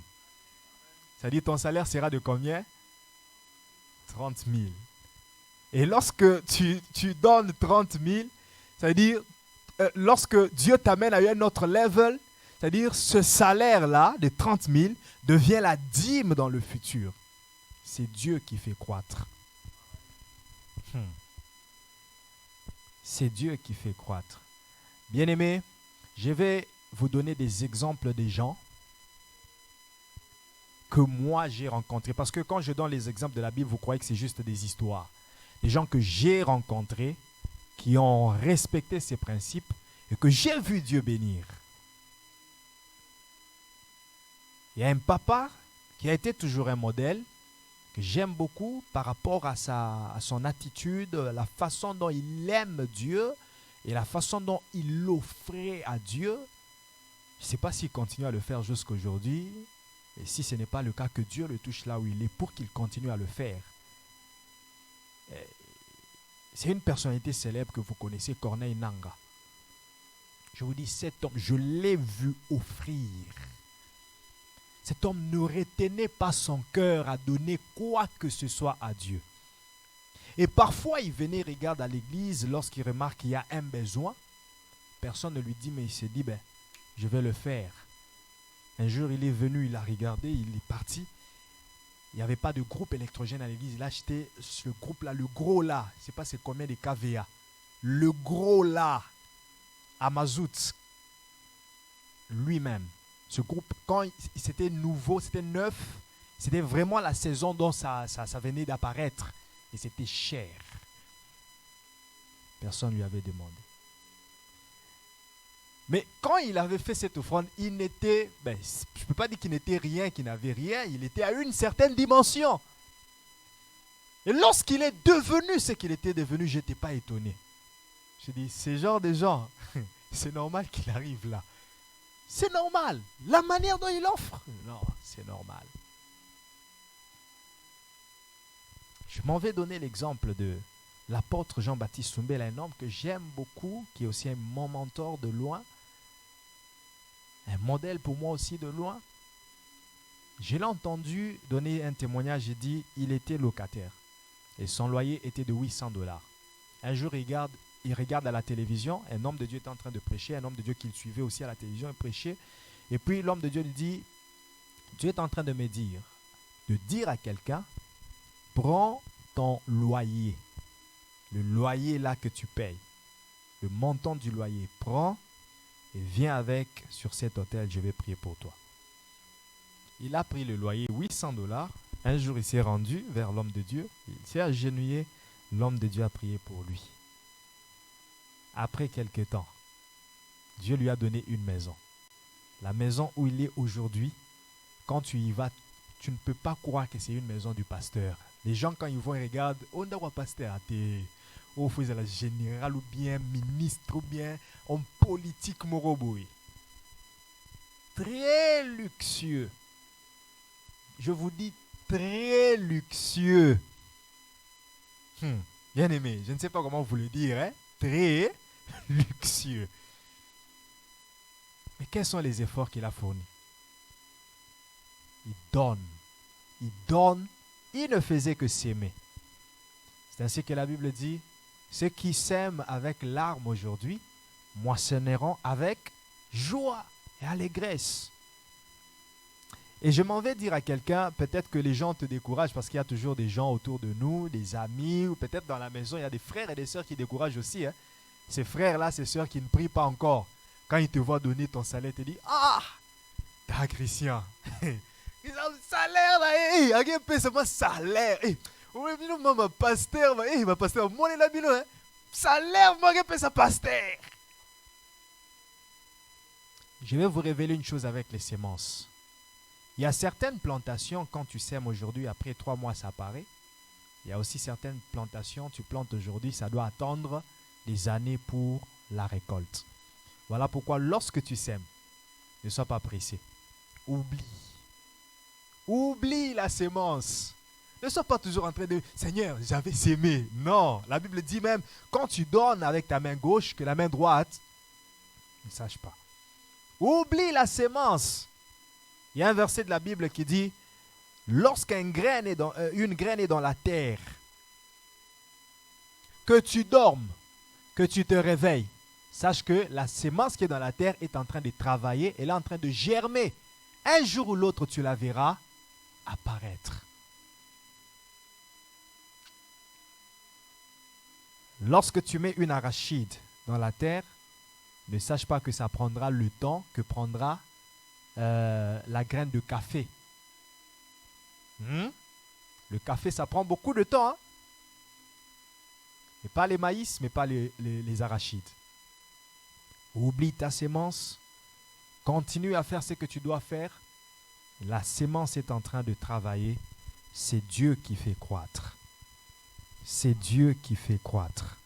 Speaker 1: C'est-à-dire ton salaire sera de combien? 30 000. Et lorsque tu donnes 30 000, c'est-à-dire lorsque Dieu t'amène à un autre level, c'est-à-dire ce salaire-là de 30 000 devient la dîme dans le futur. C'est Dieu qui fait croître. C'est Dieu qui fait croître. Bien-aimés, je vais vous donner des exemples des gens que moi j'ai rencontrés. Parce que quand je donne les exemples de la Bible, vous croyez que c'est juste des histoires. Des gens que j'ai rencontrés, qui ont respecté ces principes et que j'ai vu Dieu bénir. Il y a un papa qui a été toujours un modèle, que j'aime beaucoup par rapport à son attitude, la façon dont il aime Dieu et la façon dont il l'offrait à Dieu. Je ne sais pas s'il continue à le faire jusqu'à aujourd'hui. Et si ce n'est pas le cas, que Dieu le touche là où il est pour qu'il continue à le faire. C'est une personnalité célèbre que vous connaissez, Corneille Nangaa. Je vous dis, cet homme, je l'ai vu offrir. Cet homme ne retenait pas son cœur à donner quoi que ce soit à Dieu. Et parfois, il venait regarder à l'église lorsqu'il remarque qu'il y a un besoin. Personne ne lui dit, mais il se dit, je vais le faire. Un jour, il est venu, il a regardé, il est parti. Il n'y avait pas de groupe électrogène à l'église. Il a acheté ce groupe-là, le gros là. Je ne sais pas c'est combien de kVA. Le gros là, à mazout, lui-même. Ce groupe, quand c'était nouveau, c'était neuf, c'était vraiment la saison dont ça venait d'apparaître. Et c'était cher. Personne ne lui avait demandé. Mais quand il avait fait cette offrande, il n'était, je ne peux pas dire qu'il n'était rien, qu'il n'avait rien, il était à une certaine dimension. Et lorsqu'il est devenu ce qu'il était devenu, je n'étais pas étonné. Je dis, ce genre de gens, c'est normal qu'il arrive là. C'est normal. La manière dont il offre, non, c'est normal. Je m'en vais donner l'exemple de l'apôtre Jean-Baptiste Soumbela, un homme que j'aime beaucoup, qui est aussi mon mentor de loin, un modèle pour moi aussi de loin. Je l'ai entendu donner un témoignage, j'ai dit, il était locataire et son loyer était de $800. Un jour, il regarde à la télévision, un homme de Dieu était en train de prêcher, un homme de Dieu qu'il suivait aussi à la télévision, il prêchait. Et puis l'homme de Dieu lui dit, Dieu est en train de me dire, de dire à quelqu'un, prends ton loyer, le loyer là que tu payes, le montant du loyer, prends et viens avec sur cet hôtel, je vais prier pour toi. Il a pris le loyer, $800. Un jour, il s'est rendu vers l'homme de Dieu. Il s'est agenouillé. L'homme de Dieu a prié pour lui. Après quelque temps, Dieu lui a donné une maison. La maison où il est aujourd'hui, quand tu y vas, tu ne peux pas croire que c'est une maison du pasteur. Les gens, quand ils vont, ils regardent, on a un pasteur, on fait la général ou bien ministre ou bien homme politique moroboui. Très luxueux. Je vous dis très luxueux. Bien aimé, je ne sais pas comment vous le dire, hein? Très luxueux. Mais quels sont les efforts qu'il a fournis? Il donne. Il donne. Il ne faisait que s'aimer. C'est ainsi que la Bible dit, ceux qui s'aiment avec larmes aujourd'hui, moissonneront avec joie et allégresse. Et je m'en vais dire à quelqu'un, peut-être que les gens te découragent parce qu'il y a toujours des gens autour de nous, des amis, ou peut-être dans la maison, il y a des frères et des sœurs qui découragent aussi. Hein. Ces frères-là, ces sœurs qui ne prient pas encore, quand ils te voient donner ton salaire, ils te disent, ah, t'as Christian. Ils ont salaire là, il paye seulement salaire. Oui, mais ma pasteur, ma pasteur, moi, il a mis le salaire, moi, il paye sa pasteur. Je vais vous révéler une chose avec les semences. Il y a certaines plantations, quand tu sèmes aujourd'hui, après 3 mois, ça apparaît. Il y a aussi certaines plantations, tu plantes aujourd'hui, ça doit attendre des années pour la récolte. Voilà pourquoi lorsque tu sèmes, ne sois pas pressé. Oublie la sémence. Ne sois pas toujours en train de « Seigneur, j'avais sémé ». Non, la Bible dit même, quand tu donnes avec ta main gauche, que la main droite ne sache pas. Oublie la sémence. Il y a un verset de la Bible qui dit « Lorsqu'une graine est dans la terre, que tu dormes, que tu te réveilles, sache que la sémence qui est dans la terre est en train de travailler, elle est en train de germer. Un jour ou l'autre, tu la verras apparaître. » Lorsque tu mets une arachide dans la terre, ne sache pas que ça prendra le temps que prendra la graine de café. Le café, ça prend beaucoup de temps. Hein? Mais pas les maïs, mais pas les arachides. Oublie ta sémence. Continue à faire ce que tu dois faire. La sémence est en train de travailler. C'est Dieu qui fait croître. C'est Dieu qui fait croître.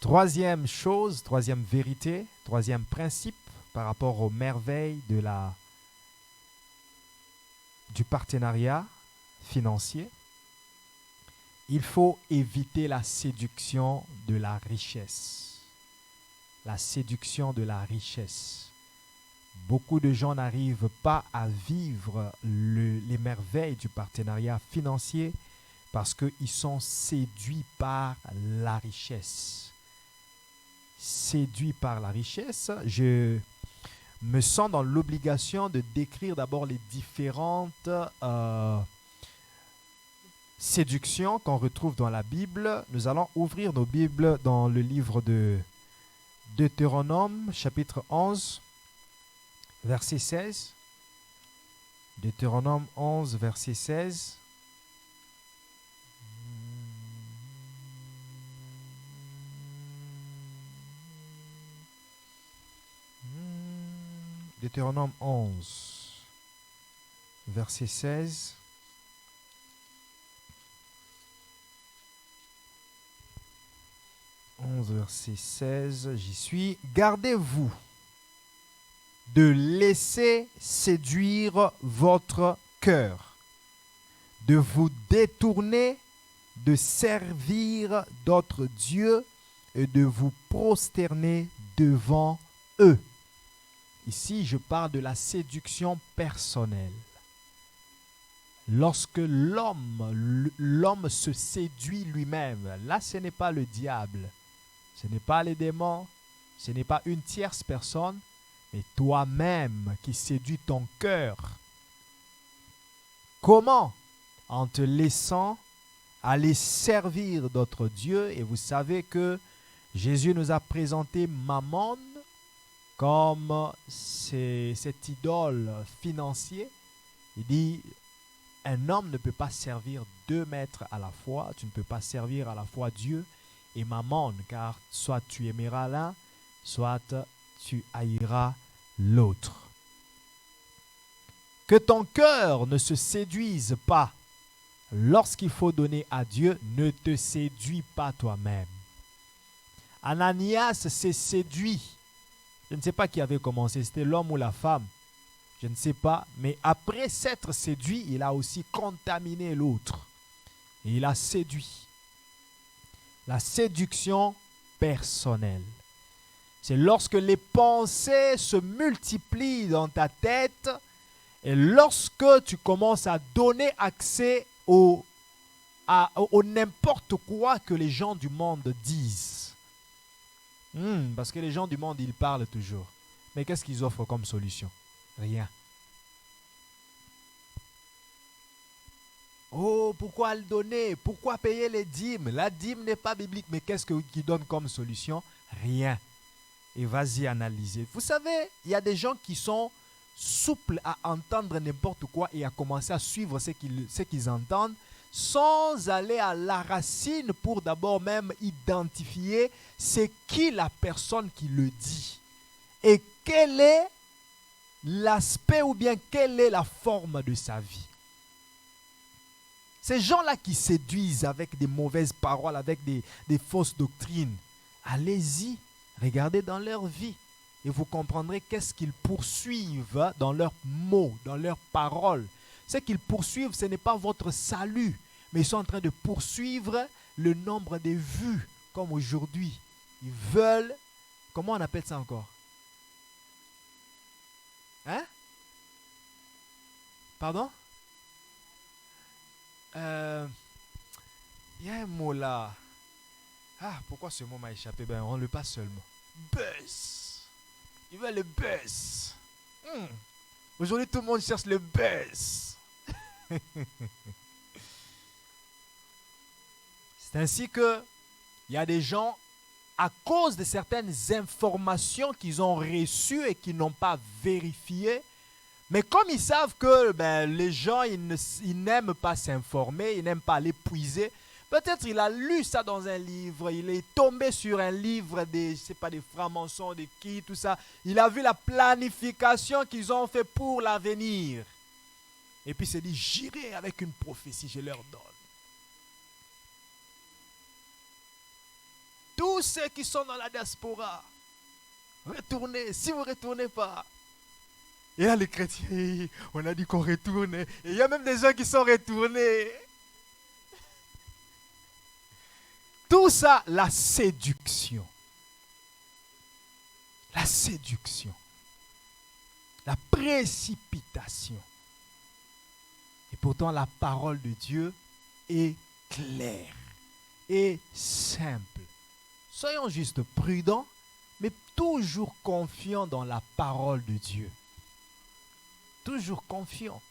Speaker 1: Troisième chose, troisième vérité, troisième principe par rapport aux merveilles du partenariat financier. Il faut éviter la séduction de la richesse. La séduction de la richesse. Beaucoup de gens n'arrivent pas à vivre les merveilles du partenariat financier parce qu'ils sont séduits par la richesse. Séduits par la richesse, je me sens dans l'obligation de décrire d'abord les différentes séductions qu'on retrouve dans la Bible. Nous allons ouvrir nos Bibles dans le livre de Deutéronome, chapitre 11, verset 16. Deutéronome 11, verset 16. Deutéronome 11, verset 16. Verset 16, j'y suis. Gardez-vous de laisser séduire votre cœur, de vous détourner, de servir d'autres dieux et de vous prosterner devant eux. Ici, je parle de la séduction personnelle. Lorsque l'homme se séduit lui-même, là, ce n'est pas le diable, ce n'est pas les démons, ce n'est pas une tierce personne, mais toi-même qui séduis ton cœur. Comment? En te laissant aller servir d'autres dieux. Et vous savez que Jésus nous a présenté Mammon comme cette idole financière. Il dit, un homme ne peut pas servir 2 maîtres à la fois. Tu ne peux pas servir à la fois Dieu et Mammon, car soit tu aimeras l'un, soit tu haïras l'autre. Que ton cœur ne se séduise pas. Lorsqu'il faut donner à Dieu, ne te séduis pas toi-même. Ananias s'est séduit. Je ne sais pas qui avait commencé, c'était l'homme ou la femme. Je ne sais pas, mais après s'être séduit, il a aussi contaminé l'autre. Et il a séduit. La séduction personnelle. C'est lorsque les pensées se multiplient dans ta tête et lorsque tu commences à donner accès au n'importe quoi que les gens du monde disent. Parce que les gens du monde, ils parlent toujours. Mais qu'est-ce qu'ils offrent comme solution? Rien. Oh, pourquoi le donner? Pourquoi payer les dîmes? La dîme n'est pas biblique, mais qu'est-ce qu'ils donnent comme solution? Rien. Et vas-y analyser. Vous savez, il y a des gens qui sont souples à entendre n'importe quoi et à commencer à suivre ce qu'ils entendent sans aller à la racine pour d'abord même identifier c'est qui la personne qui le dit et quel est l'aspect ou bien quelle est la forme de sa vie. Ces gens-là qui séduisent avec des mauvaises paroles, avec des fausses doctrines, allez-y, regardez dans leur vie et vous comprendrez qu'est-ce qu'ils poursuivent dans leurs mots, dans leurs paroles. Ce qu'ils poursuivent, ce n'est pas votre salut, mais ils sont en train de poursuivre le nombre de vues, comme aujourd'hui. Ils veulent, comment on appelle ça encore? Hein? Pardon? Il y a un mot là. Ah, pourquoi ce mot m'a échappé? Ben, on le passe seulement. Buzz. Ils veulent le buzz. Aujourd'hui, tout le monde cherche le buzz. C'est ainsi que il y a des gens, à cause de certaines informations qu'ils ont reçues et qu'ils n'ont pas vérifiées, mais comme ils savent que les gens, ils n'aiment pas s'informer, ils n'aiment pas aller puiser, peut-être il a lu ça dans un livre, il est tombé sur un livre des francs-maçons, des qui, tout ça. Il a vu la planification qu'ils ont fait pour l'avenir. Et puis il s'est dit, j'irai avec une prophétie, je leur donne. Tous ceux qui sont dans la diaspora, retournez, si vous ne retournez pas. Et là, les chrétiens, on a dit qu'on retourne. Et il y a même des gens qui sont retournés. Tout ça, la séduction. La séduction. La précipitation. Et pourtant, la parole de Dieu est claire et simple. Soyons juste prudents, mais toujours confiants dans la parole de Dieu. Toujours confiants.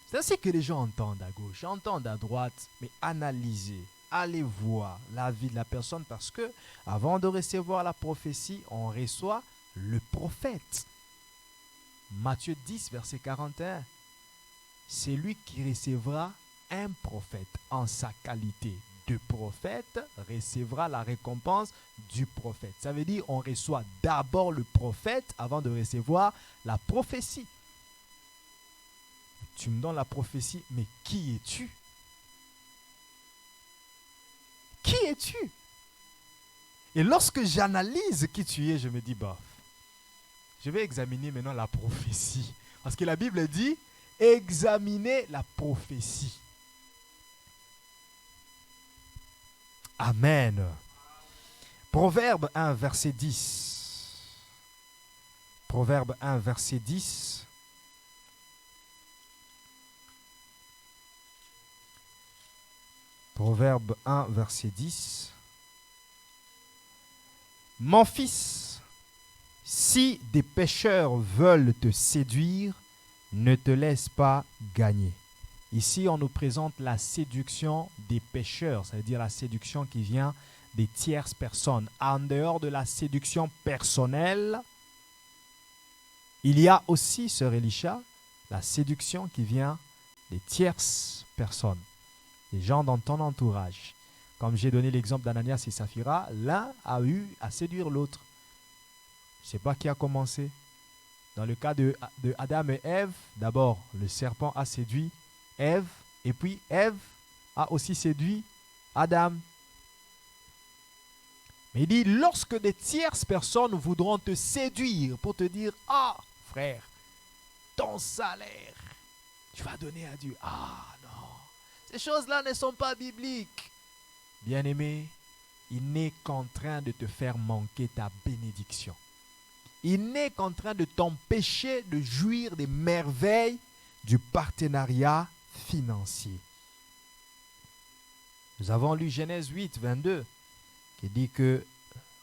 Speaker 1: C'est ainsi que les gens entendent à gauche, entendent à droite, mais analysez, allez voir la vie de la personne parce que avant de recevoir la prophétie, on reçoit le prophète. Matthieu 10, verset 41. C'est lui qui recevra un prophète en sa qualité de prophète, recevra la récompense du prophète. Ça veut dire on reçoit d'abord le prophète avant de recevoir la prophétie. Tu me donnes la prophétie, mais qui es-tu? Qui es-tu? Et lorsque j'analyse qui tu es, je me dis, je vais examiner maintenant la prophétie. Parce que la Bible dit, examinez la prophétie. Amen. Proverbe 1, verset 10. Proverbe 1, verset 10. Proverbe 1, verset 10. Mon fils, si des pécheurs veulent te séduire, ne te laisse pas gagner. Ici, on nous présente la séduction des pécheurs, c'est-à-dire la séduction qui vient des tierces personnes. En dehors de la séduction personnelle, il y a aussi, sœur Elisha, la séduction qui vient des tierces personnes, des gens dans ton entourage. Comme j'ai donné l'exemple d'Ananias et Saphira, l'un a eu à séduire l'autre. Je ne sais pas qui a commencé. Dans le cas de Adam et Ève, d'abord, le serpent a séduit Ève, et puis Ève a aussi séduit Adam. Mais il dit, lorsque des tierces personnes voudront te séduire pour te dire, ah, frère, ton salaire, tu vas donner à Dieu. Ah non, ces choses-là ne sont pas bibliques. Bien-aimé, il n'est qu'en train de te faire manquer ta bénédiction. Il n'est qu'en train de t'empêcher de jouir des merveilles du partenariat financier. Nous avons lu Genèse 8, 22, qui dit que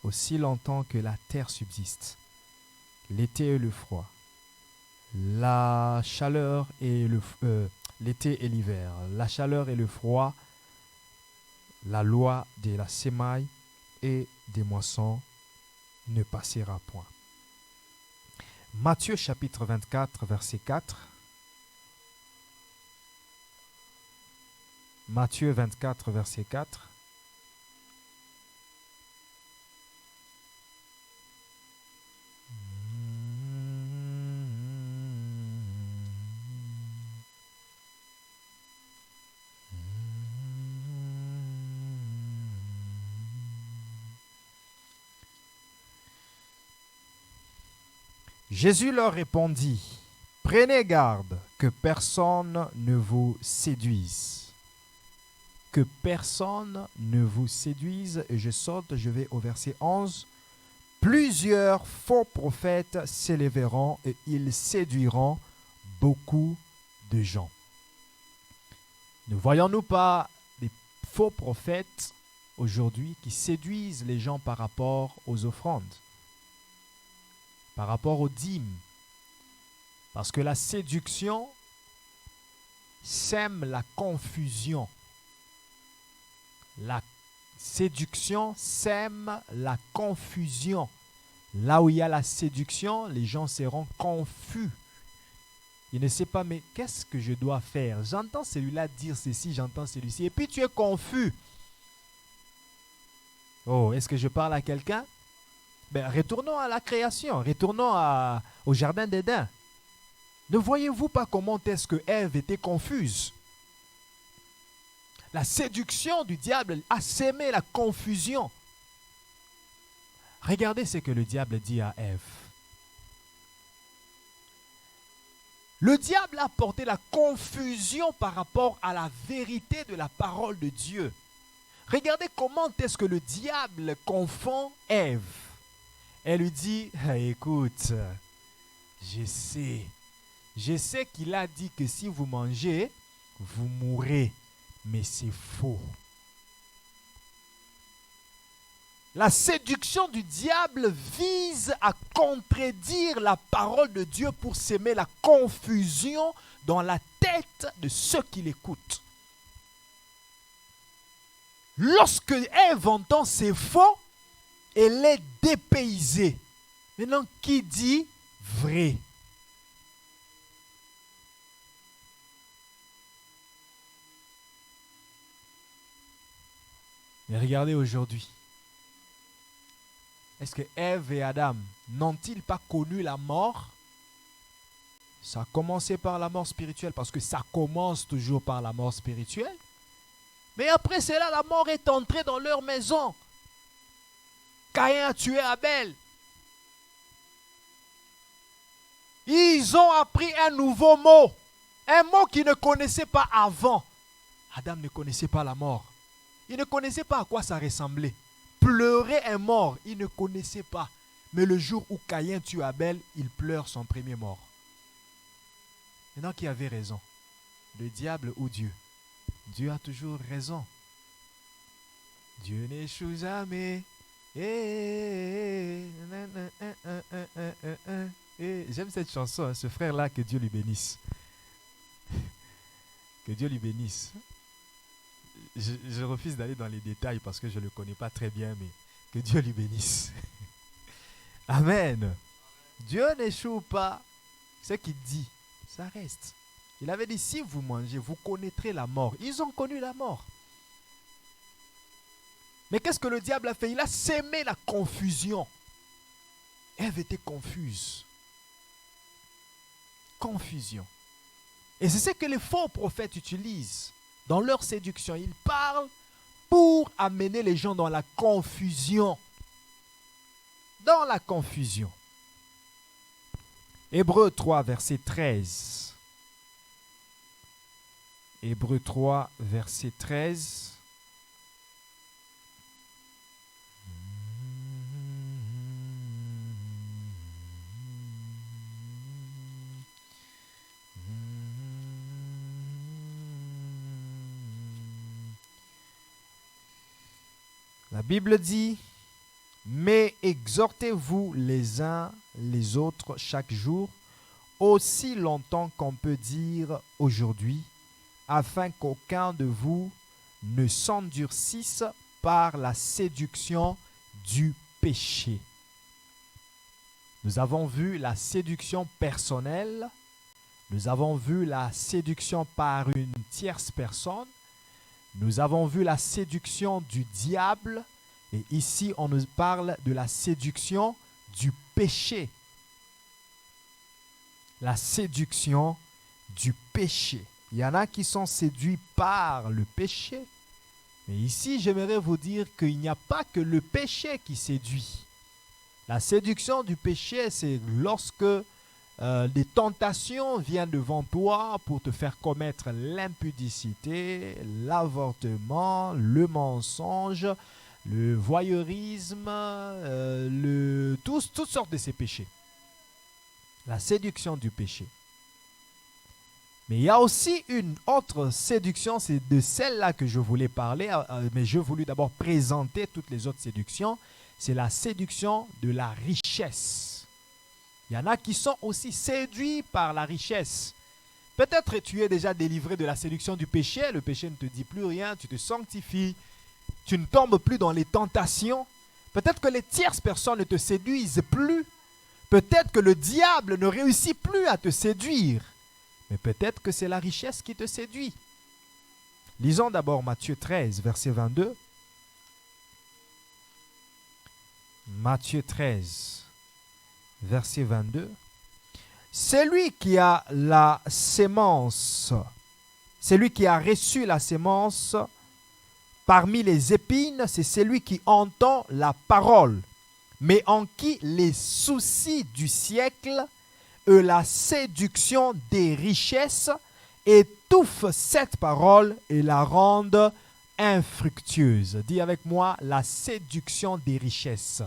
Speaker 1: aussi longtemps que la terre subsiste, l'été et le froid, la chaleur et l'été et l'hiver, la chaleur et le froid, la loi de la semaille et des moissons ne passera point. Matthieu chapitre 24, verset 4. Matthieu 24, verset 4. Jésus leur répondit, « Prenez garde que personne ne vous séduise. » Que personne ne vous séduise. Et je saute, je vais au verset 11. « Plusieurs faux prophètes s'élèveront et ils séduiront beaucoup de gens. » Ne voyons-nous pas des faux prophètes aujourd'hui qui séduisent les gens par rapport aux offrandes, par rapport aux dîmes? Parce que la séduction sème la confusion. La séduction sème la confusion. Là où il y a la séduction, les gens seront confus. Il ne sait pas, mais qu'est-ce que je dois faire? J'entends celui-là dire ceci, j'entends celui-ci. Et puis tu es confus. Oh, est-ce que je parle à quelqu'un? Ben, retournons à la création, retournons au jardin d'Éden. Ne voyez-vous pas comment est-ce que Ève était confuse? La séduction du diable a sémé la confusion. Regardez ce que le diable dit à Ève. Le diable a porté la confusion par rapport à la vérité de la parole de Dieu. Regardez comment est-ce que le diable confond Ève. Elle lui dit, écoute, je sais qu'il a dit que si vous mangez, vous mourrez. Mais c'est faux. La séduction du diable vise à contredire la parole de Dieu pour s'aimer la confusion dans la tête de ceux qui l'écoutent. Lorsque Ève entend c'est faux, elle est dépaysée. Maintenant, qui dit vrai? Mais regardez aujourd'hui. Est-ce que Ève et Adam n'ont-ils pas connu la mort? Ça a commencé par la mort spirituelle, parce que ça commence toujours par la mort spirituelle. Mais après cela, la mort est entrée dans leur maison. Caïn a tué Abel. Ils ont appris un nouveau mot. Un mot qu'ils ne connaissaient pas avant. Adam ne connaissait pas la mort. Il ne connaissait pas à quoi ça ressemblait. Pleurer un mort, il ne connaissait pas. Mais le jour où Caïn tue Abel, il pleure son premier mort. Maintenant, qui avait raison? Le diable ou Dieu? Dieu a toujours raison. Dieu n'échoue jamais. J'aime cette chanson, hein, ce frère-là, que Dieu lui bénisse. Que Dieu lui bénisse. je refuse d'aller dans les détails parce que je ne le connais pas très bien, mais que Dieu lui bénisse. Amen. Dieu n'échoue pas. Ce qu'il dit, ça reste. Il avait dit, si vous mangez, vous connaîtrez la mort. Ils ont connu la mort. Mais qu'est-ce que le diable a fait? Il a sémé la confusion. Ève était confuse. Confusion. Et c'est ce que les faux prophètes utilisent dans leur séduction. Ils parlent pour amener les gens dans la confusion. Dans la confusion. Hébreux 3, verset 13. Hébreux 3, verset 13. La Bible dit, mais exhortez-vous les uns les autres chaque jour, aussi longtemps qu'on peut dire aujourd'hui, afin qu'aucun de vous ne s'endurcisse par la séduction du péché. Nous avons vu la séduction personnelle, nous avons vu la séduction par une tierce personne, nous avons vu la séduction du diable, et ici on nous parle de la séduction du péché. La séduction du péché. Il y en a qui sont séduits par le péché. Mais ici, j'aimerais vous dire qu'il n'y a pas que le péché qui séduit. La séduction du péché, c'est lorsque des tentations viennent devant toi pour te faire commettre l'impudicité, l'avortement, le mensonge, le voyeurisme, toutes sortes de ces péchés. La séduction du péché. Mais il y a aussi une autre séduction, c'est de celle-là que je voulais parler, mais je voulais d'abord présenter toutes les autres séductions. C'est la séduction de la richesse. Il y en a qui sont aussi séduits par la richesse. Peut-être tu es déjà délivré de la séduction du péché, le péché ne te dit plus rien, tu te sanctifies, tu ne tombes plus dans les tentations. Peut-être que les tierces personnes ne te séduisent plus. Peut-être que le diable ne réussit plus à te séduire. Mais peut-être que c'est la richesse qui te séduit. Lisons d'abord Matthieu 13, verset 22. Matthieu 13, verset 22. Celui qui a la sémence, celui qui a reçu la sémence parmi les épines, c'est celui qui entend la parole, mais en qui les soucis du siècle et la séduction des richesses étouffent cette parole et la rendent infructueuse. Dis avec moi, la séduction des richesses.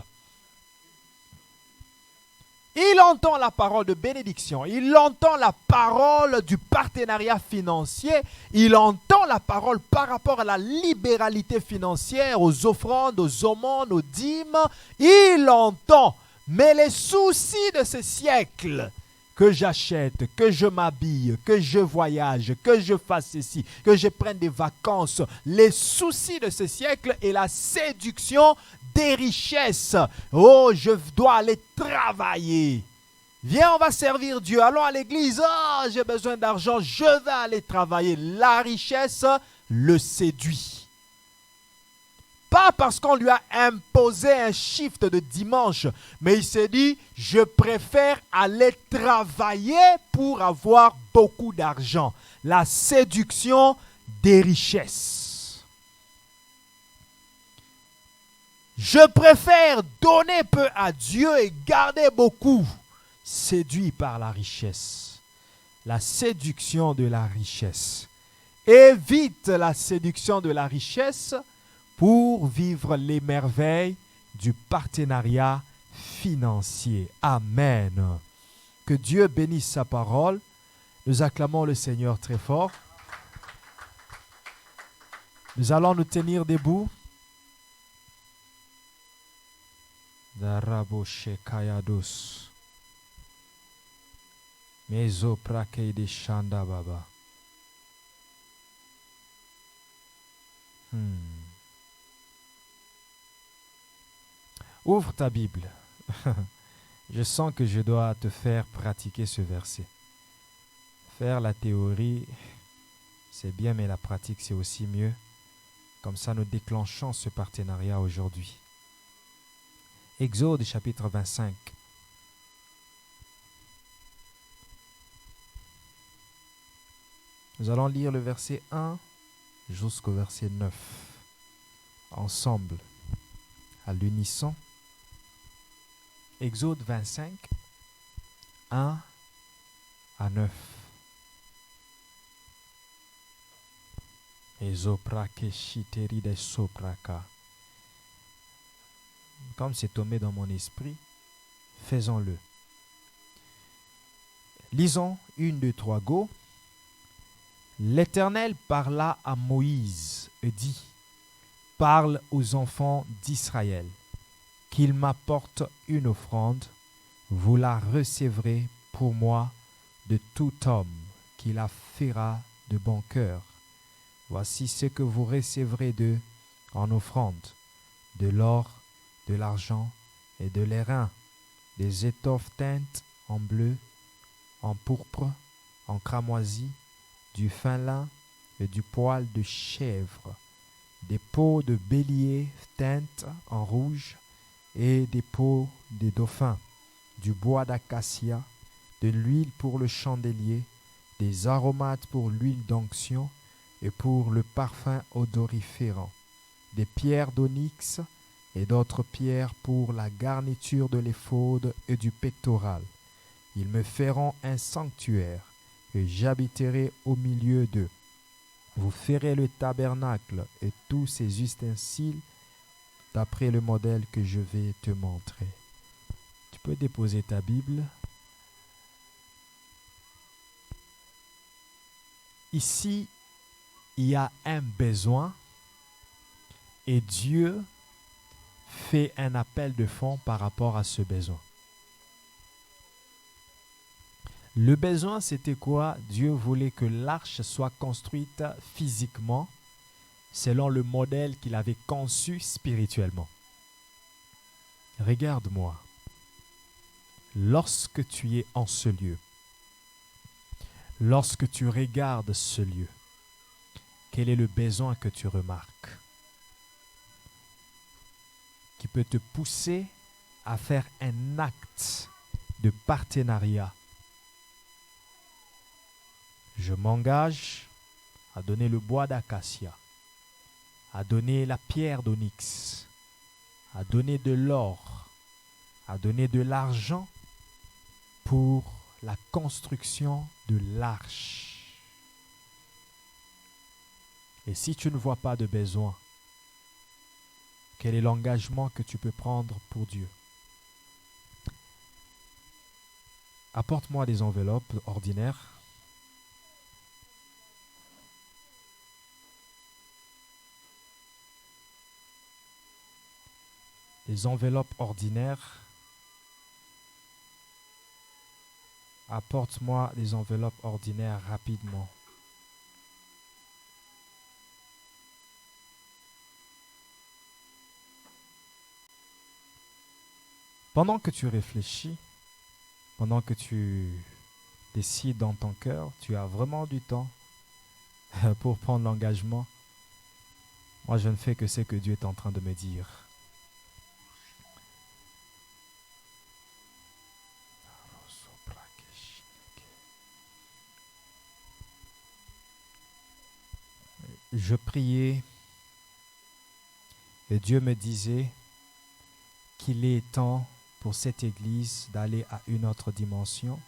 Speaker 1: Il entend la parole de bénédiction, il entend la parole du partenariat financier, il entend la parole par rapport à la libéralité financière, aux offrandes, aux aumônes, aux dîmes, il entend. Mais les soucis de ce siècle, que j'achète, que je m'habille, que je voyage, que je fasse ceci, que je prenne des vacances, les soucis de ce siècle et la séduction des richesses. Oh, je dois aller travailler. Viens, on va servir Dieu. Allons à l'église. Oh, j'ai besoin d'argent. Je vais aller travailler. La richesse le séduit. Pas parce qu'on lui a imposé un shift de dimanche, mais il s'est dit, je préfère aller travailler pour avoir beaucoup d'argent. La séduction des richesses. Je préfère donner peu à Dieu et garder beaucoup. Séduit par la richesse. La séduction de la richesse. Évite la séduction de la richesse pour vivre les merveilles du partenariat financier. Amen. Que Dieu bénisse sa parole. Nous acclamons le Seigneur très fort. Nous allons nous tenir debout. Daraboshe kayados. Mezo prakei de shanda baba. Ouvre ta Bible. Je sens que je dois te faire pratiquer ce verset. Faire la théorie, c'est bien, mais la pratique, c'est aussi mieux. Comme ça, nous déclenchons ce partenariat aujourd'hui. Exode chapitre 25. Nous allons lire le verset 1 jusqu'au verset 9. Ensemble, à l'unisson. Exode 25, 1 à 9. Comme c'est tombé dans mon esprit, faisons-le. Lisons 1, 2, 3, go. L'Éternel parla à Moïse et dit: Parle aux enfants d'Israël, qu'ils m'apportent une offrande, vous la recevrez pour moi de tout homme qui la fera de bon cœur. Voici ce que vous recevrez d'eux en offrande: de l'or, de l'argent et de l'airain, des étoffes teintes en bleu, en pourpre, en cramoisi, du fin lin et du poil de chèvre, des peaux de bélier teintes en rouge et des peaux de dauphin, du bois d'acacia, de l'huile pour le chandelier, des aromates pour l'huile d'onction et pour le parfum odoriférant, des pierres d'onyx et d'autres pierres pour la garniture de l'éphod et du pectoral. Ils me feront un sanctuaire et j'habiterai au milieu d'eux. Vous ferez le tabernacle et tous ses ustensiles d'après le modèle que je vais te montrer. Tu peux déposer ta Bible. Ici, il y a un besoin et Dieu fait un appel de fonds par rapport à ce besoin. Le besoin, c'était quoi? Dieu voulait que l'arche soit construite physiquement selon le modèle qu'il avait conçu spirituellement. Regarde-moi. Lorsque tu es en ce lieu, lorsque tu regardes ce lieu, quel est le besoin que tu remarques qui peut te pousser à faire un acte de partenariat? Je m'engage à donner le bois d'acacia, à donner la pierre d'onyx, à donner de l'or, à donner de l'argent pour la construction de l'arche. Et si tu ne vois pas de besoin, quel est l'engagement que tu peux prendre pour Dieu? Apporte-moi des enveloppes ordinaires. Des enveloppes ordinaires. Apporte-moi des enveloppes ordinaires rapidement. Pendant que tu réfléchis, pendant que tu décides dans ton cœur, tu as vraiment du temps pour prendre l'engagement. Moi, je ne fais que ce que Dieu est en train de me dire. Je priais et Dieu me disait qu'il est temps pour cette église d'aller à une autre dimension.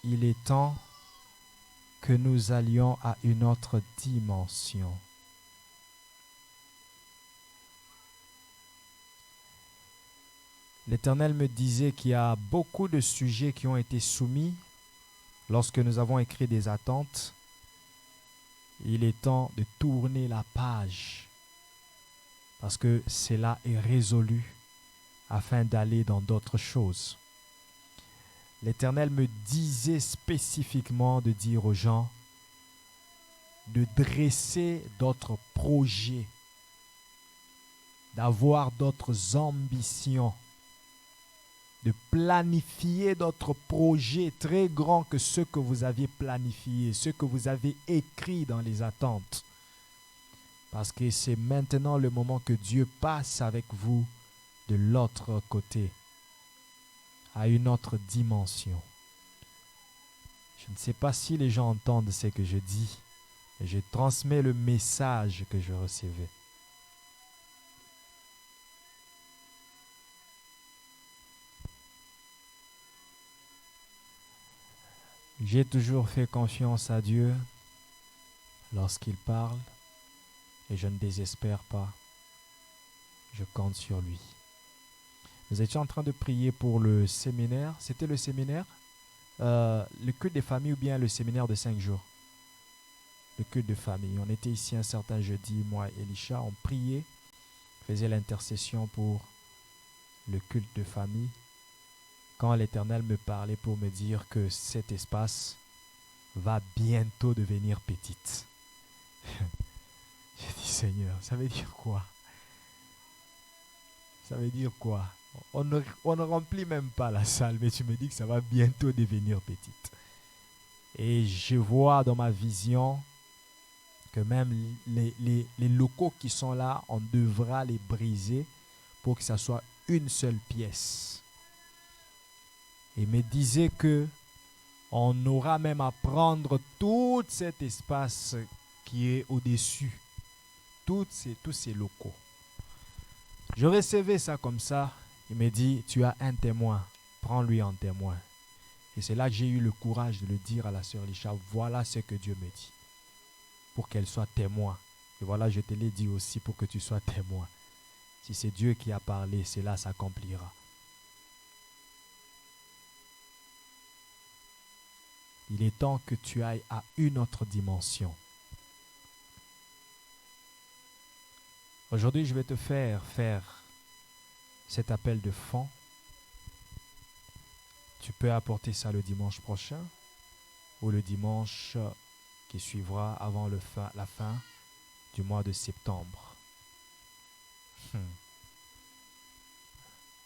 Speaker 1: Il est temps que nous allions à une autre dimension. L'Éternel me disait qu'il y a beaucoup de sujets qui ont été soumis lorsque nous avons écrit des attentes. Il est temps de tourner la page parce que cela est résolu afin d'aller dans d'autres choses. L'Éternel me disait spécifiquement de dire aux gens, de dresser d'autres projets, d'avoir d'autres ambitions, de planifier d'autres projets très grands que ceux que vous aviez planifiés, ceux que vous avez écrits dans les attentes. Parce que c'est maintenant le moment que Dieu passe avec vous de l'autre côté, à une autre dimension. Je ne sais pas si les gens entendent ce que je dis, mais je transmets le message que je recevais. J'ai toujours fait confiance à Dieu lorsqu'il parle et je ne désespère pas. Je compte sur lui. Nous étions en train de prier pour le séminaire. C'était le séminaire, le culte des familles ou bien le séminaire de 5 jours? Le culte de famille. On était ici un certain jeudi, moi et Elisha, on priait, faisait l'intercession pour le culte de famille. Quand l'Éternel me parlait pour me dire que cet espace va bientôt devenir petite. J'ai dit, Seigneur, ça veut dire quoi? Ça veut dire quoi? On ne remplit même pas la salle, mais tu me dis que ça va bientôt devenir petite. Et je vois dans ma vision que même les locaux qui sont là, on devra les briser pour que ça soit une seule pièce. Il me disait que on aura même à prendre tout cet espace qui est au-dessus, tous ces locaux. Je recevais ça comme ça. Il me dit, tu as un témoin, prends-lui en témoin. Et c'est là que j'ai eu le courage de le dire à la sœur Lisha, voilà ce que Dieu me dit, pour qu'elle soit témoin. Et voilà, je te l'ai dit aussi pour que tu sois témoin. Si c'est Dieu qui a parlé, cela s'accomplira. Il est temps que tu ailles à une autre dimension. Aujourd'hui, je vais te faire cet appel de fonds. Tu peux apporter ça le dimanche prochain ou le dimanche qui suivra avant la fin du mois de septembre.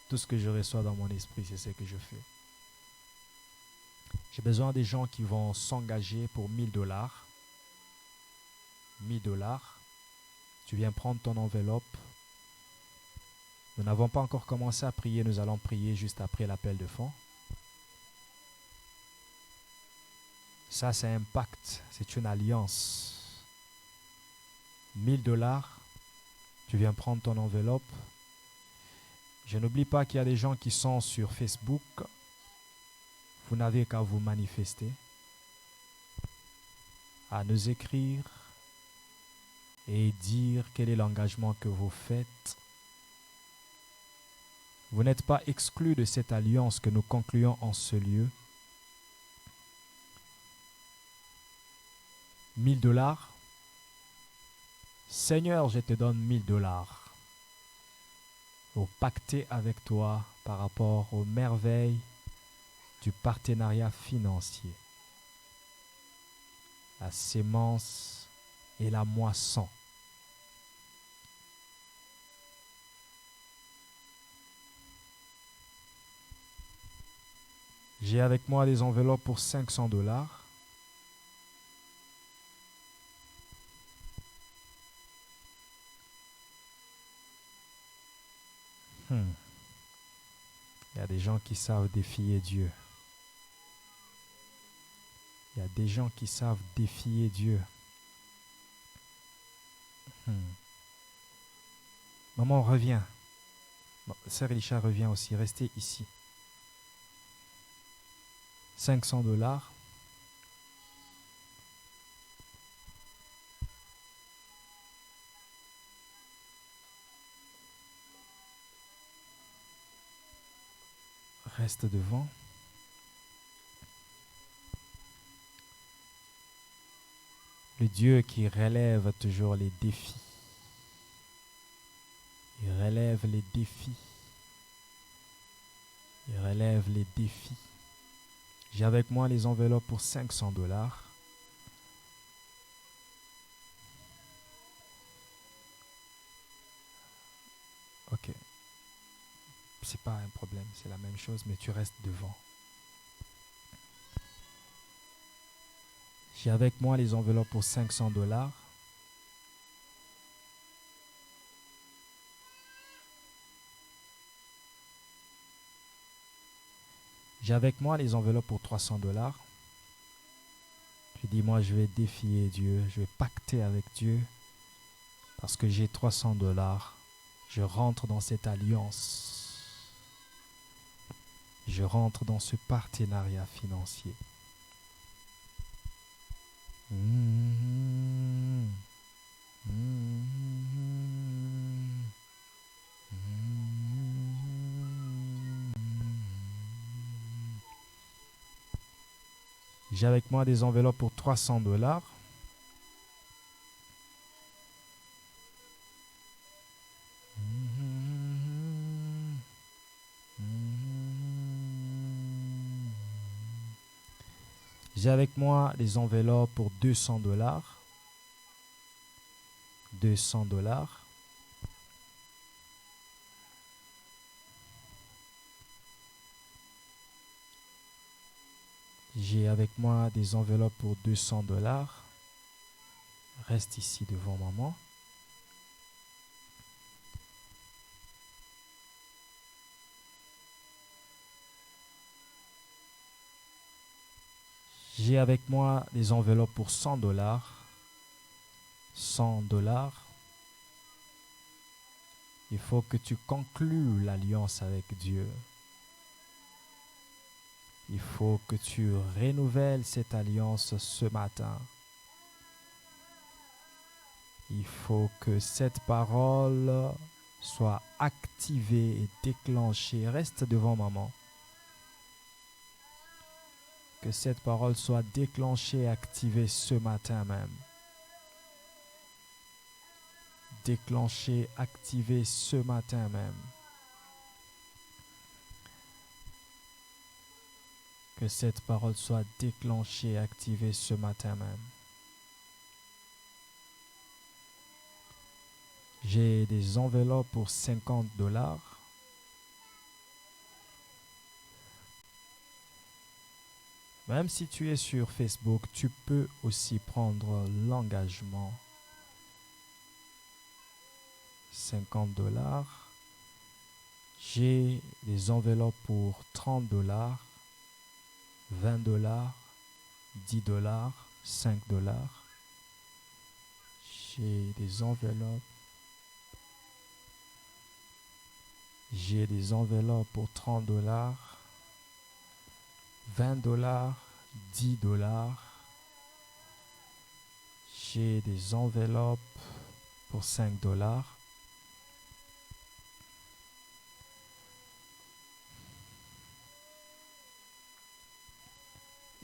Speaker 1: Tout ce que je reçois dans mon esprit, c'est ce que je fais. J'ai besoin des gens qui vont s'engager pour 1 000 $. 1 000 $. Tu viens prendre ton enveloppe. Nous n'avons pas encore commencé à prier. Nous allons prier juste après l'appel de fonds. Ça, c'est un pacte. C'est une alliance. 1 000 $. Tu viens prendre ton enveloppe. Je n'oublie pas qu'il y a des gens qui sont sur Facebook. Vous n'avez qu'à vous manifester, à nous écrire et dire quel est l'engagement que vous faites. Vous n'êtes pas exclus de cette alliance que nous concluons en ce lieu. 1 000 $. Seigneur, je te donne 1 000 $ pour pacter avec toi par rapport aux merveilles du partenariat financier, la sémence et la moisson. J'ai avec moi des enveloppes pour 500 $. Il y a des gens qui savent défier Dieu. Il y a des gens qui savent défier Dieu. Maman, reviens. Sœur Elisha revient aussi. Restez ici. 500 $. Reste devant. Le Dieu qui relève toujours les défis. Il relève les défis. Il relève les défis. J'ai avec moi les enveloppes pour 500 $. c'est pas un problème, c'est la même chose, mais tu restes devant. J'ai avec moi les enveloppes pour $500. J'ai avec moi les enveloppes pour $300. Je dis, moi, je vais défier Dieu, je vais pacter avec Dieu parce que j'ai $300. Je rentre dans cette alliance. Je rentre dans ce partenariat financier. J'ai avec moi des enveloppes pour $300. J'ai avec moi des enveloppes pour $200. $200. J'ai avec moi des enveloppes pour $200. Reste ici devant maman. J'ai avec moi des enveloppes pour $100. $100. Il faut que tu conclues l'alliance avec Dieu. Il faut que tu renouvelles cette alliance ce matin. Il faut que cette parole soit activée et déclenchée. Reste devant maman. Que cette parole soit déclenchée et activée ce matin même. Déclenchée, activée ce matin même. Que cette parole soit déclenchée et activée ce matin même. J'ai des enveloppes pour $50. Même si tu es sur Facebook, tu peux aussi prendre l'engagement. $50. J'ai des enveloppes pour $30, $20, $10, $5. J'ai des enveloppes. J'ai des enveloppes pour $30, $20, $10. J'ai des enveloppes pour $5.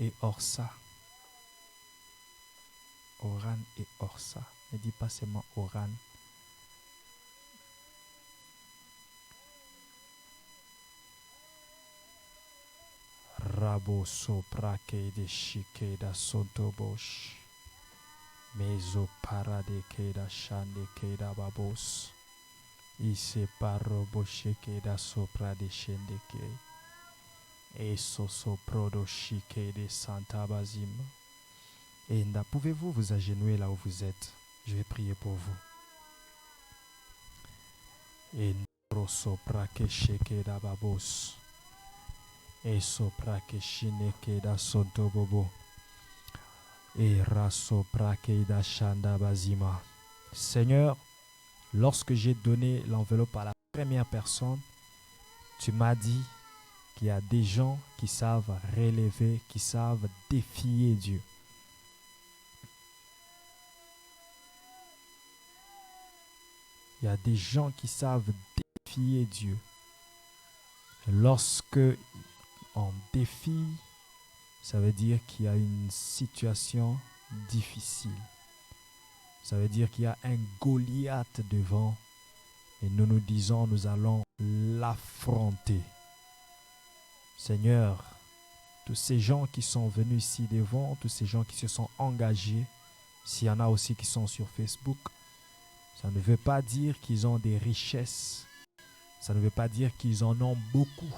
Speaker 1: Et Orsa. Oran et Orsa. Ne dis pas seulement Oran. Rabo soprake de shike da sontobosh. Mezo parade ke da shande ke da babos. Ise parobo shike da sopra de shende ke. Eso soprodo shike de Santa Bazim. Et pouvez-vous vous agenouiller là où vous êtes? Je vais prier pour vous. Et sopra ke shike da babos. Et sopra ke shineke da sonto bobo. Et rasopra ke da shanda bazima. Seigneur, lorsque j'ai donné l'enveloppe à la première personne, tu m'as dit qu'il y a des gens qui savent relever, qui savent défier Dieu. Il y a des gens qui savent défier Dieu. Lorsque on défie, ça veut dire qu'il y a une situation difficile. Ça veut dire qu'il y a un Goliath devant et nous nous disons nous allons l'affronter. Seigneur, tous ces gens qui sont venus ici devant, tous ces gens qui se sont engagés, s'il y en a aussi qui sont sur Facebook, ça ne veut pas dire qu'ils ont des richesses. Ça ne veut pas dire qu'ils en ont beaucoup.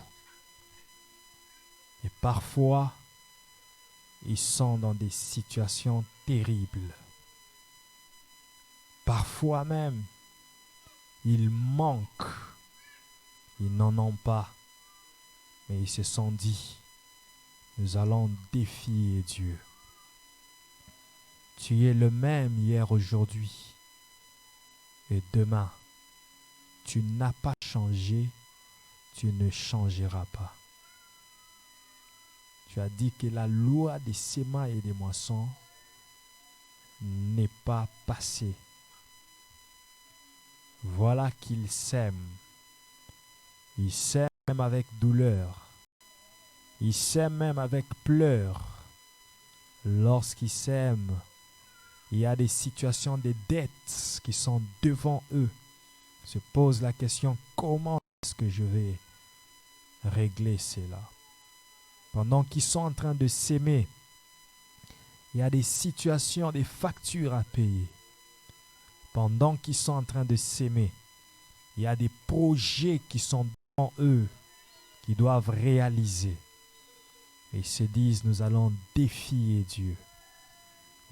Speaker 1: Et parfois, ils sont dans des situations terribles. Parfois même, ils manquent. Ils n'en ont pas. Mais ils se sont dit, nous allons défier Dieu. Tu es le même hier, aujourd'hui et demain. Tu n'as pas changé, tu ne changeras pas. Tu as dit que la loi des semailles et des moissons n'est pas passée. Voilà qu'il sème. Il sème même avec douleur. Il sème même avec pleurs. Lorsqu'il sème, il y a des situations, des dettes qui sont devant eux. Ils se posent la question, comment est-ce que je vais régler cela? Pendant qu'ils sont en train de s'aimer, il y a des situations, des factures à payer. Pendant qu'ils sont en train de s'aimer, il y a des projets qui sont devant eux, qu'ils doivent réaliser. Et ils se disent, nous allons défier Dieu.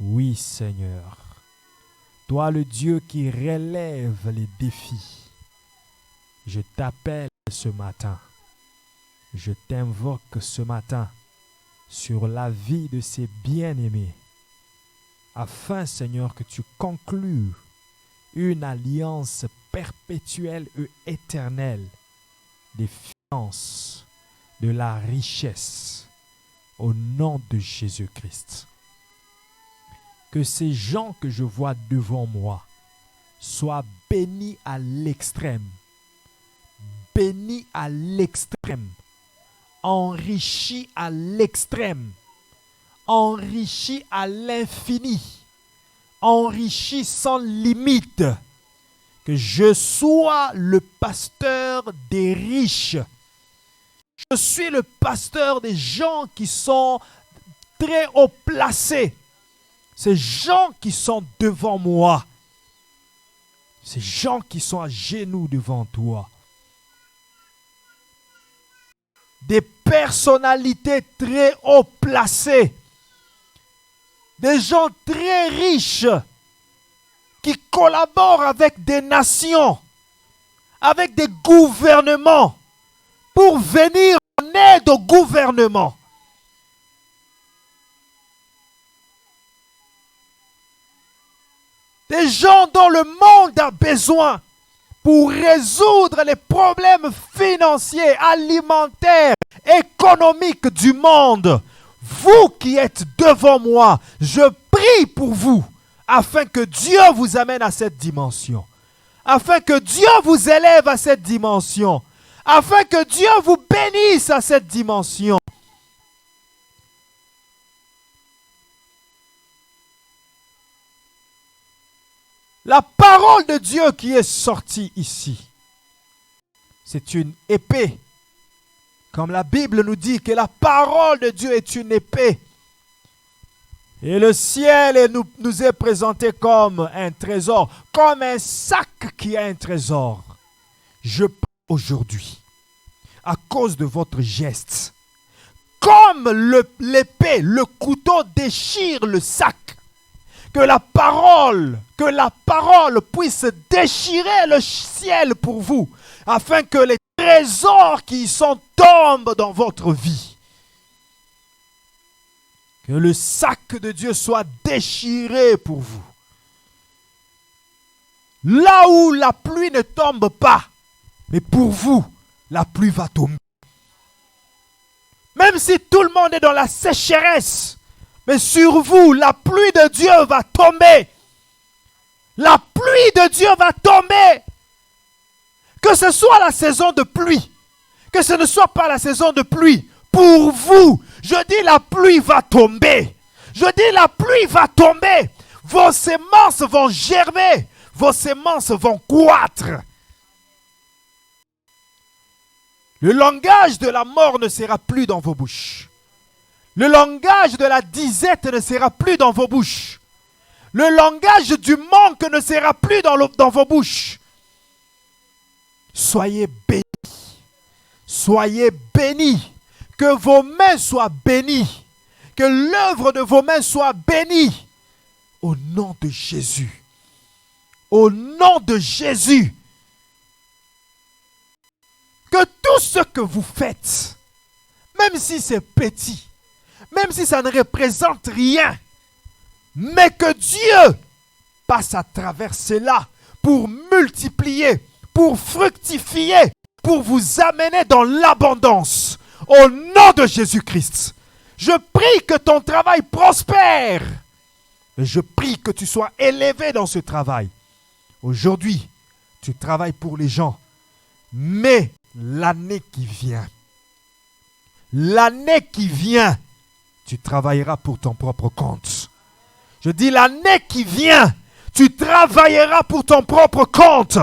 Speaker 1: Oui, Seigneur. Toi, le Dieu qui relève les défis, je t'appelle ce matin. Je t'invoque ce matin sur la vie de ces bien-aimés, afin, Seigneur, que tu conclues une alliance perpétuelle et éternelle des finances, de la richesse, au nom de Jésus-Christ. Que ces gens que je vois devant moi soient bénis à l'extrême, enrichis à l'extrême, enrichis à l'infini, enrichis sans limite. Que je sois le pasteur des riches. Je suis le pasteur des gens qui sont très haut placés. Ces gens qui sont devant moi. Ces gens qui sont à genoux devant toi. Des personnalités très haut placées. Des gens très riches qui collaborent avec des nations, avec des gouvernements, pour venir en aide au gouvernement. Des gens dont le monde a besoin pour résoudre les problèmes financiers, alimentaires, économiques du monde. Vous qui êtes devant moi, je prie pour vous, afin que Dieu vous amène à cette dimension. Afin que Dieu vous élève à cette dimension. Afin que Dieu vous bénisse à cette dimension. La parole de Dieu qui est sortie ici, c'est une épée. Comme la Bible nous dit que la parole de Dieu est une épée. Et le ciel nous est présenté comme un trésor, comme un sac qui a un trésor. Je prie aujourd'hui, à cause de votre geste, comme l'épée, le couteau déchire le sac, que la parole puisse déchirer le ciel pour vous, afin que les trésors qui y sont tombent dans votre vie. Que le sac de Dieu soit déchiré pour vous. Là où la pluie ne tombe pas, mais pour vous, la pluie va tomber. Même si tout le monde est dans la sécheresse, mais sur vous, la pluie de Dieu va tomber. La pluie de Dieu va tomber. Que ce soit la saison de pluie, que ce ne soit pas la saison de pluie, pour vous, je dis la pluie va tomber. Je dis la pluie va tomber. Vos semences vont germer. Vos semences vont croître. Le langage de la mort ne sera plus dans vos bouches. Le langage de la disette ne sera plus dans vos bouches. Le langage du manque ne sera plus dans vos bouches. Soyez bénis Soyez bénis. Que vos mains soient bénies. Que l'œuvre de vos mains soit bénie. Au nom de Jésus. Au nom de Jésus. Que tout ce que vous faites, même si c'est petit, même si ça ne représente rien, mais que Dieu passe à travers cela pour multiplier, pour fructifier, pour vous amener dans l'abondance. Au nom de Jésus-Christ, je prie que ton travail prospère. Et je prie que tu sois élevé dans ce travail. Aujourd'hui, tu travailles pour les gens, mais l'année qui vient, tu travailleras pour ton propre compte. Je dis l'année qui vient, tu travailleras pour ton propre compte.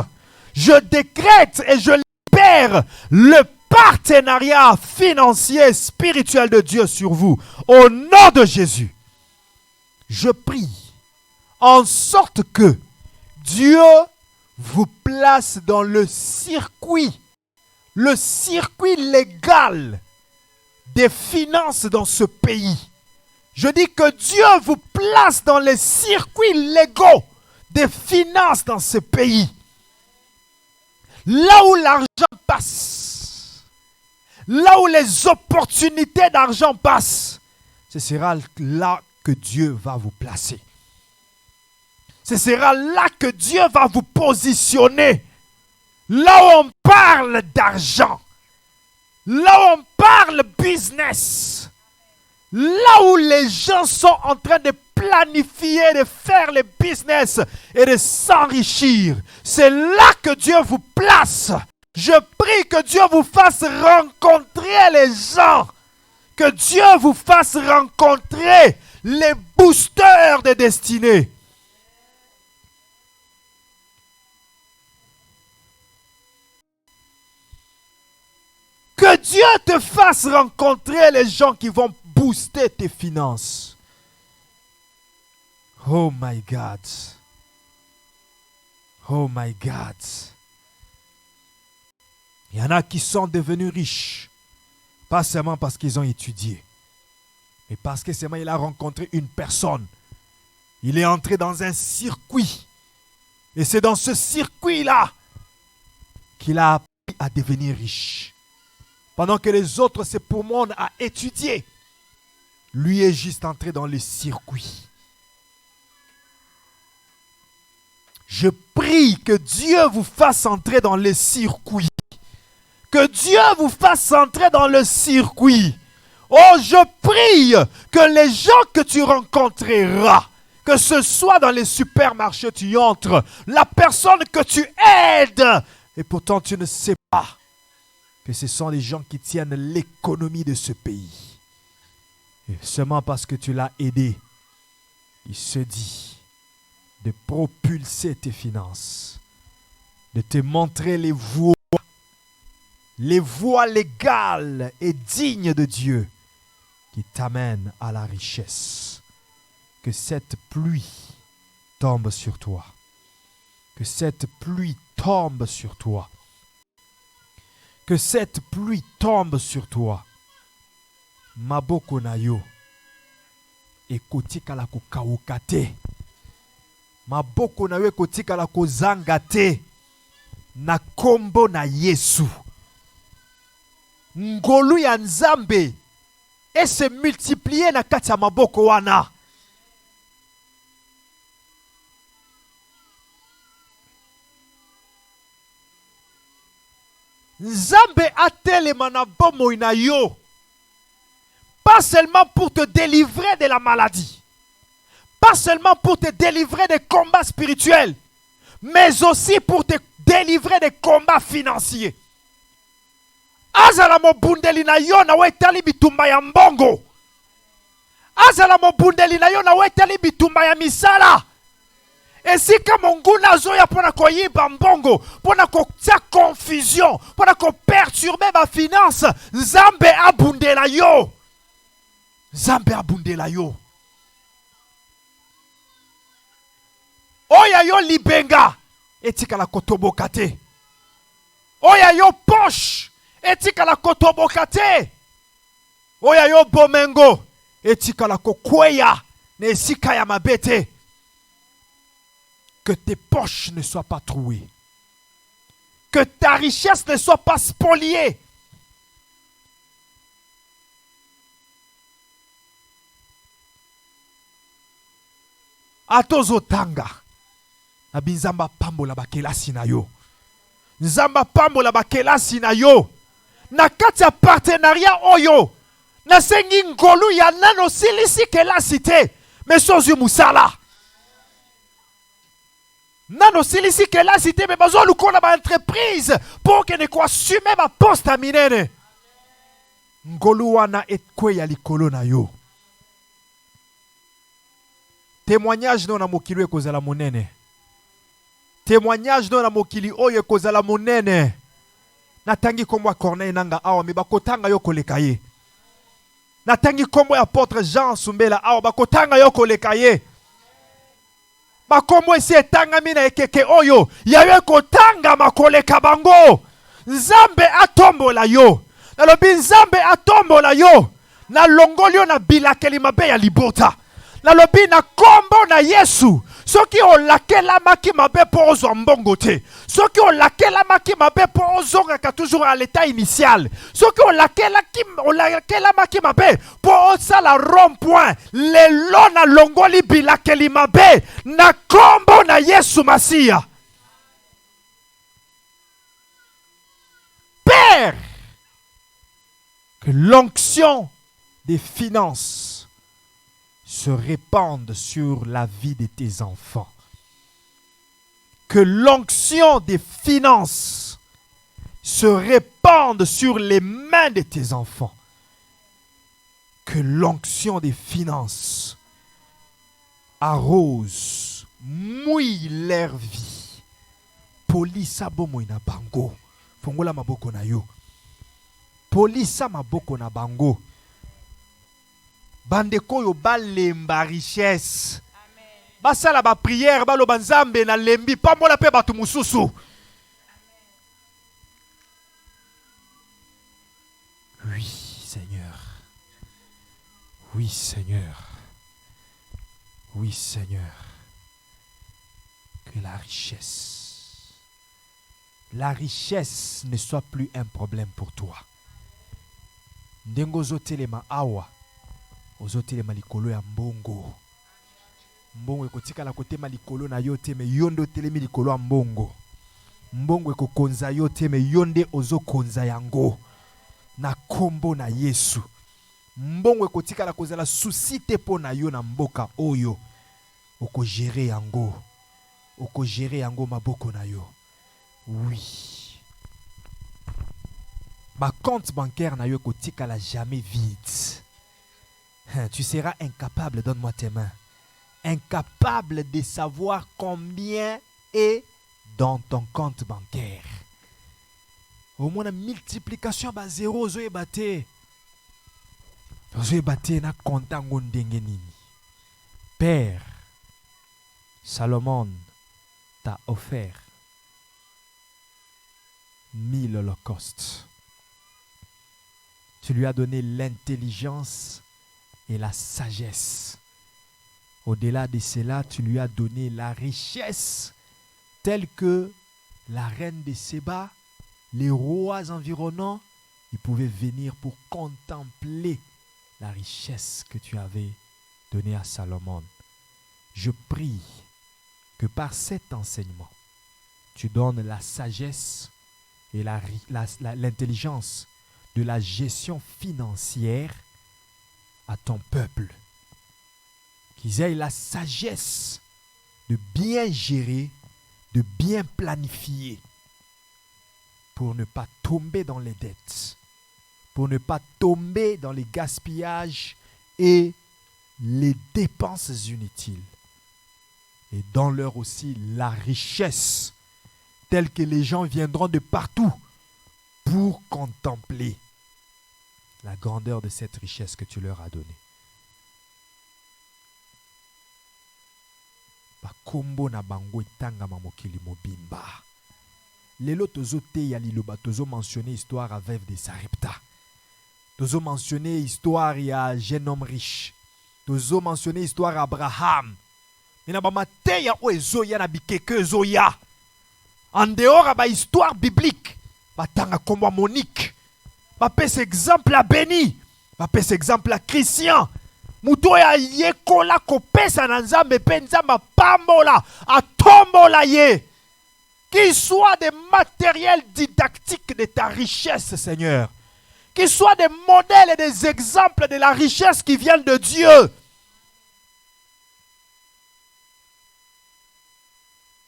Speaker 1: Je décrète et je libère le partenariat financier et spirituel de Dieu sur vous. Au nom de Jésus, je prie en sorte que Dieu vous place dans le circuit légal des finances dans ce pays. Je dis que Dieu vous place dans les circuits légaux des finances dans ce pays. Là où l'argent passe, là où les opportunités d'argent passent, ce sera là que Dieu va vous placer. Ce sera là que Dieu va vous positionner. Là où on parle d'argent, là où on parle business, là où les gens sont en train de planifier, de faire le business et de s'enrichir, c'est là que Dieu vous place. Je prie que Dieu vous fasse rencontrer les gens, que Dieu vous fasse rencontrer les boosters de destinée. Que Dieu te fasse rencontrer les gens qui vont booster tes finances. Oh my God. Oh my God. Il y en a qui sont devenus riches. Pas seulement parce qu'ils ont étudié. Mais parce que seulement il a rencontré une personne. Il est entré dans un circuit. Et c'est dans ce circuit-là qu'il a appris à devenir riche. Pendant que les autres se pourmonent à étudier. Lui est juste entré dans le circuit. Je prie que Dieu vous fasse entrer dans le circuit. Que Dieu vous fasse entrer dans le circuit. Oh, je prie que les gens que tu rencontreras, que ce soit dans les supermarchés, tu entres, la personne que tu aides, et pourtant tu ne sais pas que ce sont les gens qui tiennent l'économie de ce pays. Et seulement parce que tu l'as aidé, il se dit de propulser tes finances, de te montrer les voies légales et dignes de Dieu qui t'amènent à la richesse. Que cette pluie tombe sur toi. Que cette pluie tombe sur toi. Que cette pluie tombe sur toi. Maboko na yo ekotikala kokauka te. Maboko na yo ekotikala kozanga te. Na kombo na Yesu. Ngolu ya Nzambe et se multiplier na kati ya maboko wana. Nzambe atelema na bomoi na yo. Pas seulement pour te délivrer de la maladie. Pas seulement pour te délivrer des combats spirituels. Mais aussi pour te délivrer des combats financiers. Azala mobundeli na yo na wetali bitumba ya mbongo. Azala mobundeli na yo na wetali bitumba ya misala. Esika monguna zoya pona koyiba mbongo, pona kotia confusion, pona ko perturber ma finance, Nzambe abundela yo. Nzambe abundela yo. Oya yo libenga, etika la kotoboka te. Oya yo poche, etikala kotoboka te. Oya yo bomengo etikala kokweya na esika ya mabe te. Que tes poches ne soient pas trouées. Que ta richesse ne soit pas spoliée. Atozotanga. Abi nzamba pambola bakelasi na yo. Nzamba pambola bakelasi na yo. Na kati ya partenariat oyo. Na sengi ngolu ya nano silisi kelasi te. Mais sozu musala. Nano silisi kelasi te. Mais bazo luko na ba entreprise. Pour que ne kwa sume ba poste minene. Ngolu wana etkwe ya likolo na yo. Témoignage non na mokili ekozala monene. Témoignage non na mokili oyo ekozala monene. Natangi kombo ya Corneille nanga awa me bakotanga yo koleka ye. Natangi kombo ya apôtre Jean Sumbela awa bakotanga yo koleka ye. Bakombo esi etangami na ekeke oyo ya yo ekotanga makoleka bango. Nzambe atombola yo. Nalobi Nzambe atombola yo. Na longoli yo na bilakeli mabe ya libota. Nalobi na kombo na Yesu. Soki olakela maki mabe po ozwa mbongo te. Soki olakela maki mabe po ozongaka toujours à l'état initial. Soki olakela maki mabe po osala rond-point. Lelo na longoli bilakeli mabe. Na kombo na Yesu Masia. Père, que l'onction des finances se répande sur la vie de tes enfants. Que l'onction des finances se répande sur les mains de tes enfants. Que l'onction des finances arrose, mouille leur vie. Polisa bomo ina bango. Fongola maboko na yo. Polisa maboko na bango. Bandeko yo balemba richesse. Basala ba prière balo banzambe na lembi pambola pe batu mususu. Oui, Seigneur. Oui, Seigneur. Oui, Seigneur. Que la richesse ne soit plus un problème pour toi. Ndengo zotelema awa. Ozotelema likolo ya mbongo. Mbongo ekotikala kotema likolo na yo te me yondo telemi likolo ya mbongo. Mbongo ekokonza yo te me yonde ozokonza yango. Na kombo na Yesu. Mbongo ekotikala kozala souci te po na yo na mboka oyo. Oko gérer yango. Oko gérer yango maboko na yo. Oui. Ma compte bancaire na yo ekotikala jamais vide. Tu seras incapable, donne-moi tes mains. Incapable de savoir combien est dans ton compte bancaire. Au moins la multiplication ba zéro zo ebate. Zo ebate na compte ngo ndenge nini. Père, Salomon t'a offert 1000 holocaustes. Tu lui as donné l'intelligence et la sagesse. Au-delà de cela, tu lui as donné la richesse telle que la reine de Séba, les rois environnants, ils pouvaient venir pour contempler la richesse que tu avais donnée à Salomon. Je prie que par cet enseignement, tu donnes la sagesse et l'intelligence de la gestion financière à ton peuple. Qu'ils aient la sagesse de bien gérer, de bien planifier pour ne pas tomber dans les dettes, pour ne pas tomber dans les gaspillages et les dépenses inutiles. Et donne-leur aussi la richesse telle que les gens viendront de partout pour contempler la grandeur de cette richesse que tu leur as donnée. Bakombo na bango etanga mokili mobimba. Lelo tozo te ya liloba tozo mentionner histoire à veuve de Sarepta. Tozo mentionner histoire ya jeune homme riche. Tozo mentionner histoire Abraham. Ina ba mate ya o ezo ya na bikeke ezo ya. En dehors ba histoire biblique. Ba tanga komba Monique. Ba pese exemple à Béni. Ba pese exemple à Christian. Muto ya yekola kopesa na nzambe pe nzamba pambola atombola ye. Qu'il soit des matériels didactiques de ta richesse, Seigneur. Qu'il soit des modèles et des exemples de la richesse qui viennent de Dieu.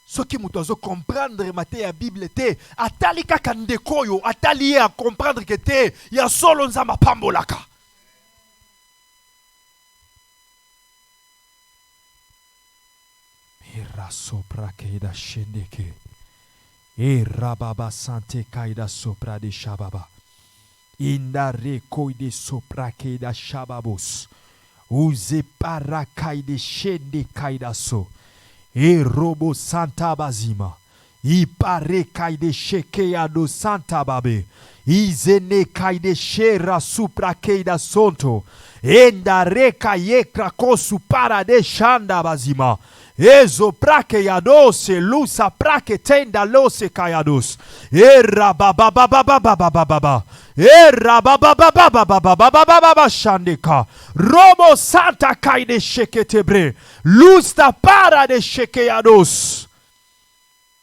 Speaker 1: Ce qui nous doit comprendre matin la Bible te atali kaka ndeko yo atali à comprendre que te ya solo nzamba pambolaka. Ira sopra keida shendeke. E rababa sante kaida sopra de shababa. Inda rekoi de sopra keida shababos. Uze para kaide shende kaida so. E robo santa bazima. I pare kaide shekeya do santa babe. Izene kaide shera supra keida sonto. Enda reka yekra kosu para de shanda bazima. Ezo prake yadose lusa prake tenda lose kayados. Era baba baba baba baba baba. Era baba baba baba baba baba shandeka. Robo santa kaide sheketebre. Lusta para de shekeyados.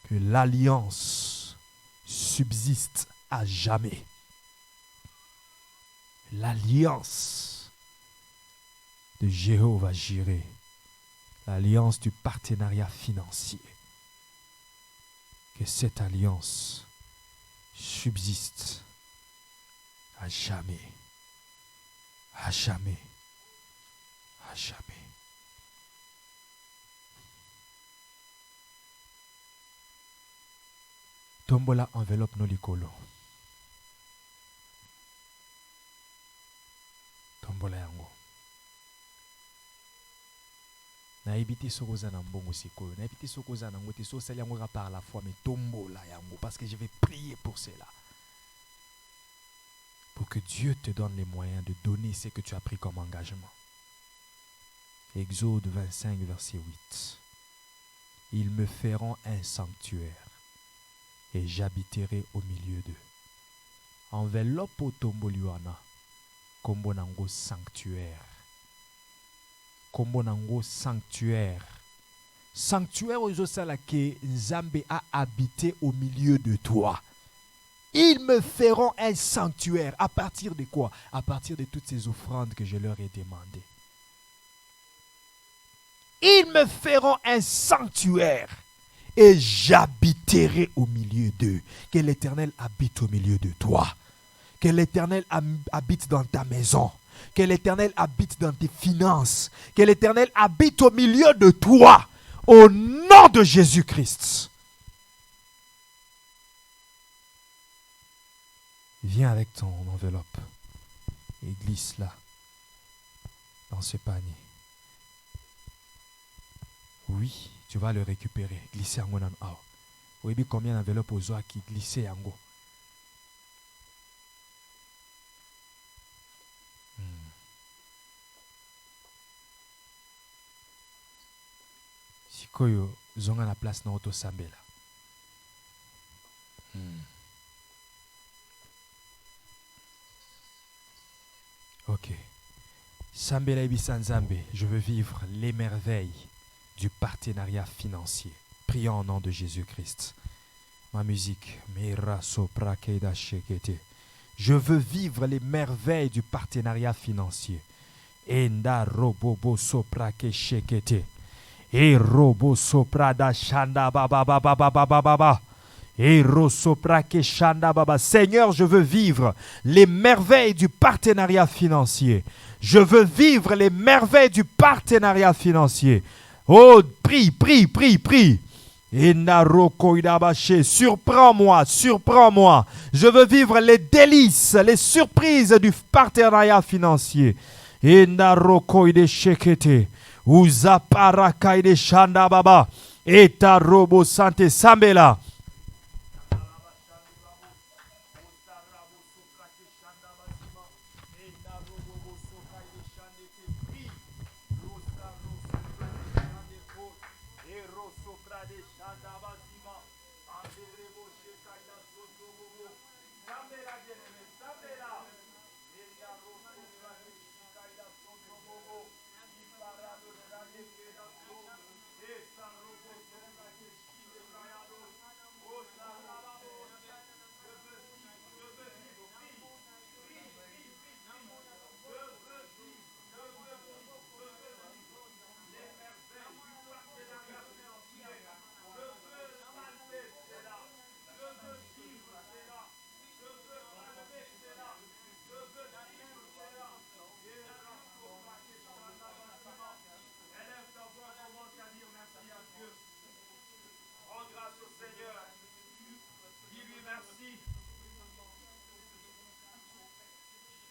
Speaker 1: Que l'alliance subsiste à jamais. L'alliance de Jéhovah Jireh. L'alliance du partenariat financier. Que cette alliance subsiste à jamais. À jamais. À jamais. Tombola enveloppe no likolo. Tombola yango. Na ebiti sokoza na mbongo sikoyo. Na ebiti sokoza na ngote so sali yango par la foi mais tombola yango parce que je vais prier pour cela. Pour que Dieu te donne les moyens de donner ce que tu as pris comme engagement. Exode 25 verset 8. Ils me feront un sanctuaire et j'habiterai au milieu d'eux. Enveloppe au tomboliwana kombo nango sanctuaire. Kombo nango sanctuaire. Sanctuaire aux osala que Nzambe a habité au milieu de toi. Ils me feront un sanctuaire. À partir de quoi? À partir de toutes ces offrandes que je leur ai demandées. Ils me feront un sanctuaire et j'habiterai au milieu d'eux. Que l'Éternel habite au milieu de toi. Que l'Éternel habite dans ta maison. Que l'Éternel habite dans tes finances. Que l'Éternel habite au milieu de toi. Au nom de Jésus-Christ. Viens avec ton enveloppe et glisse-la dans ce panier. Oui, tu vas le récupérer. Glisser en go nan ao. Vous voyez combien d'enveloppes aux oies qui glissaient en go. Sikoyo zonga na place na auto sambela. Ok. Sambela Ibisa Nzambe, je veux vivre les merveilles du partenariat financier. Prions au nom de Jésus-Christ. Ma musique. Je veux vivre les merveilles du partenariat financier. Enda robobo soprake shekete. E robo soprada shanda baba baba baba baba. Et rosoprake shanda baba. Seigneur, je veux vivre les merveilles du partenariat financier. Je veux vivre les merveilles du partenariat financier. Oh, prie, prie, prie, prie. Surprends-moi, surprends-moi. Je veux vivre les délices, les surprises du partenariat financier. Endarokoide shekete. Uzaparakaide shanda baba. Eta robo sante sambela. Andere bo shekaya soto bobo. Kamera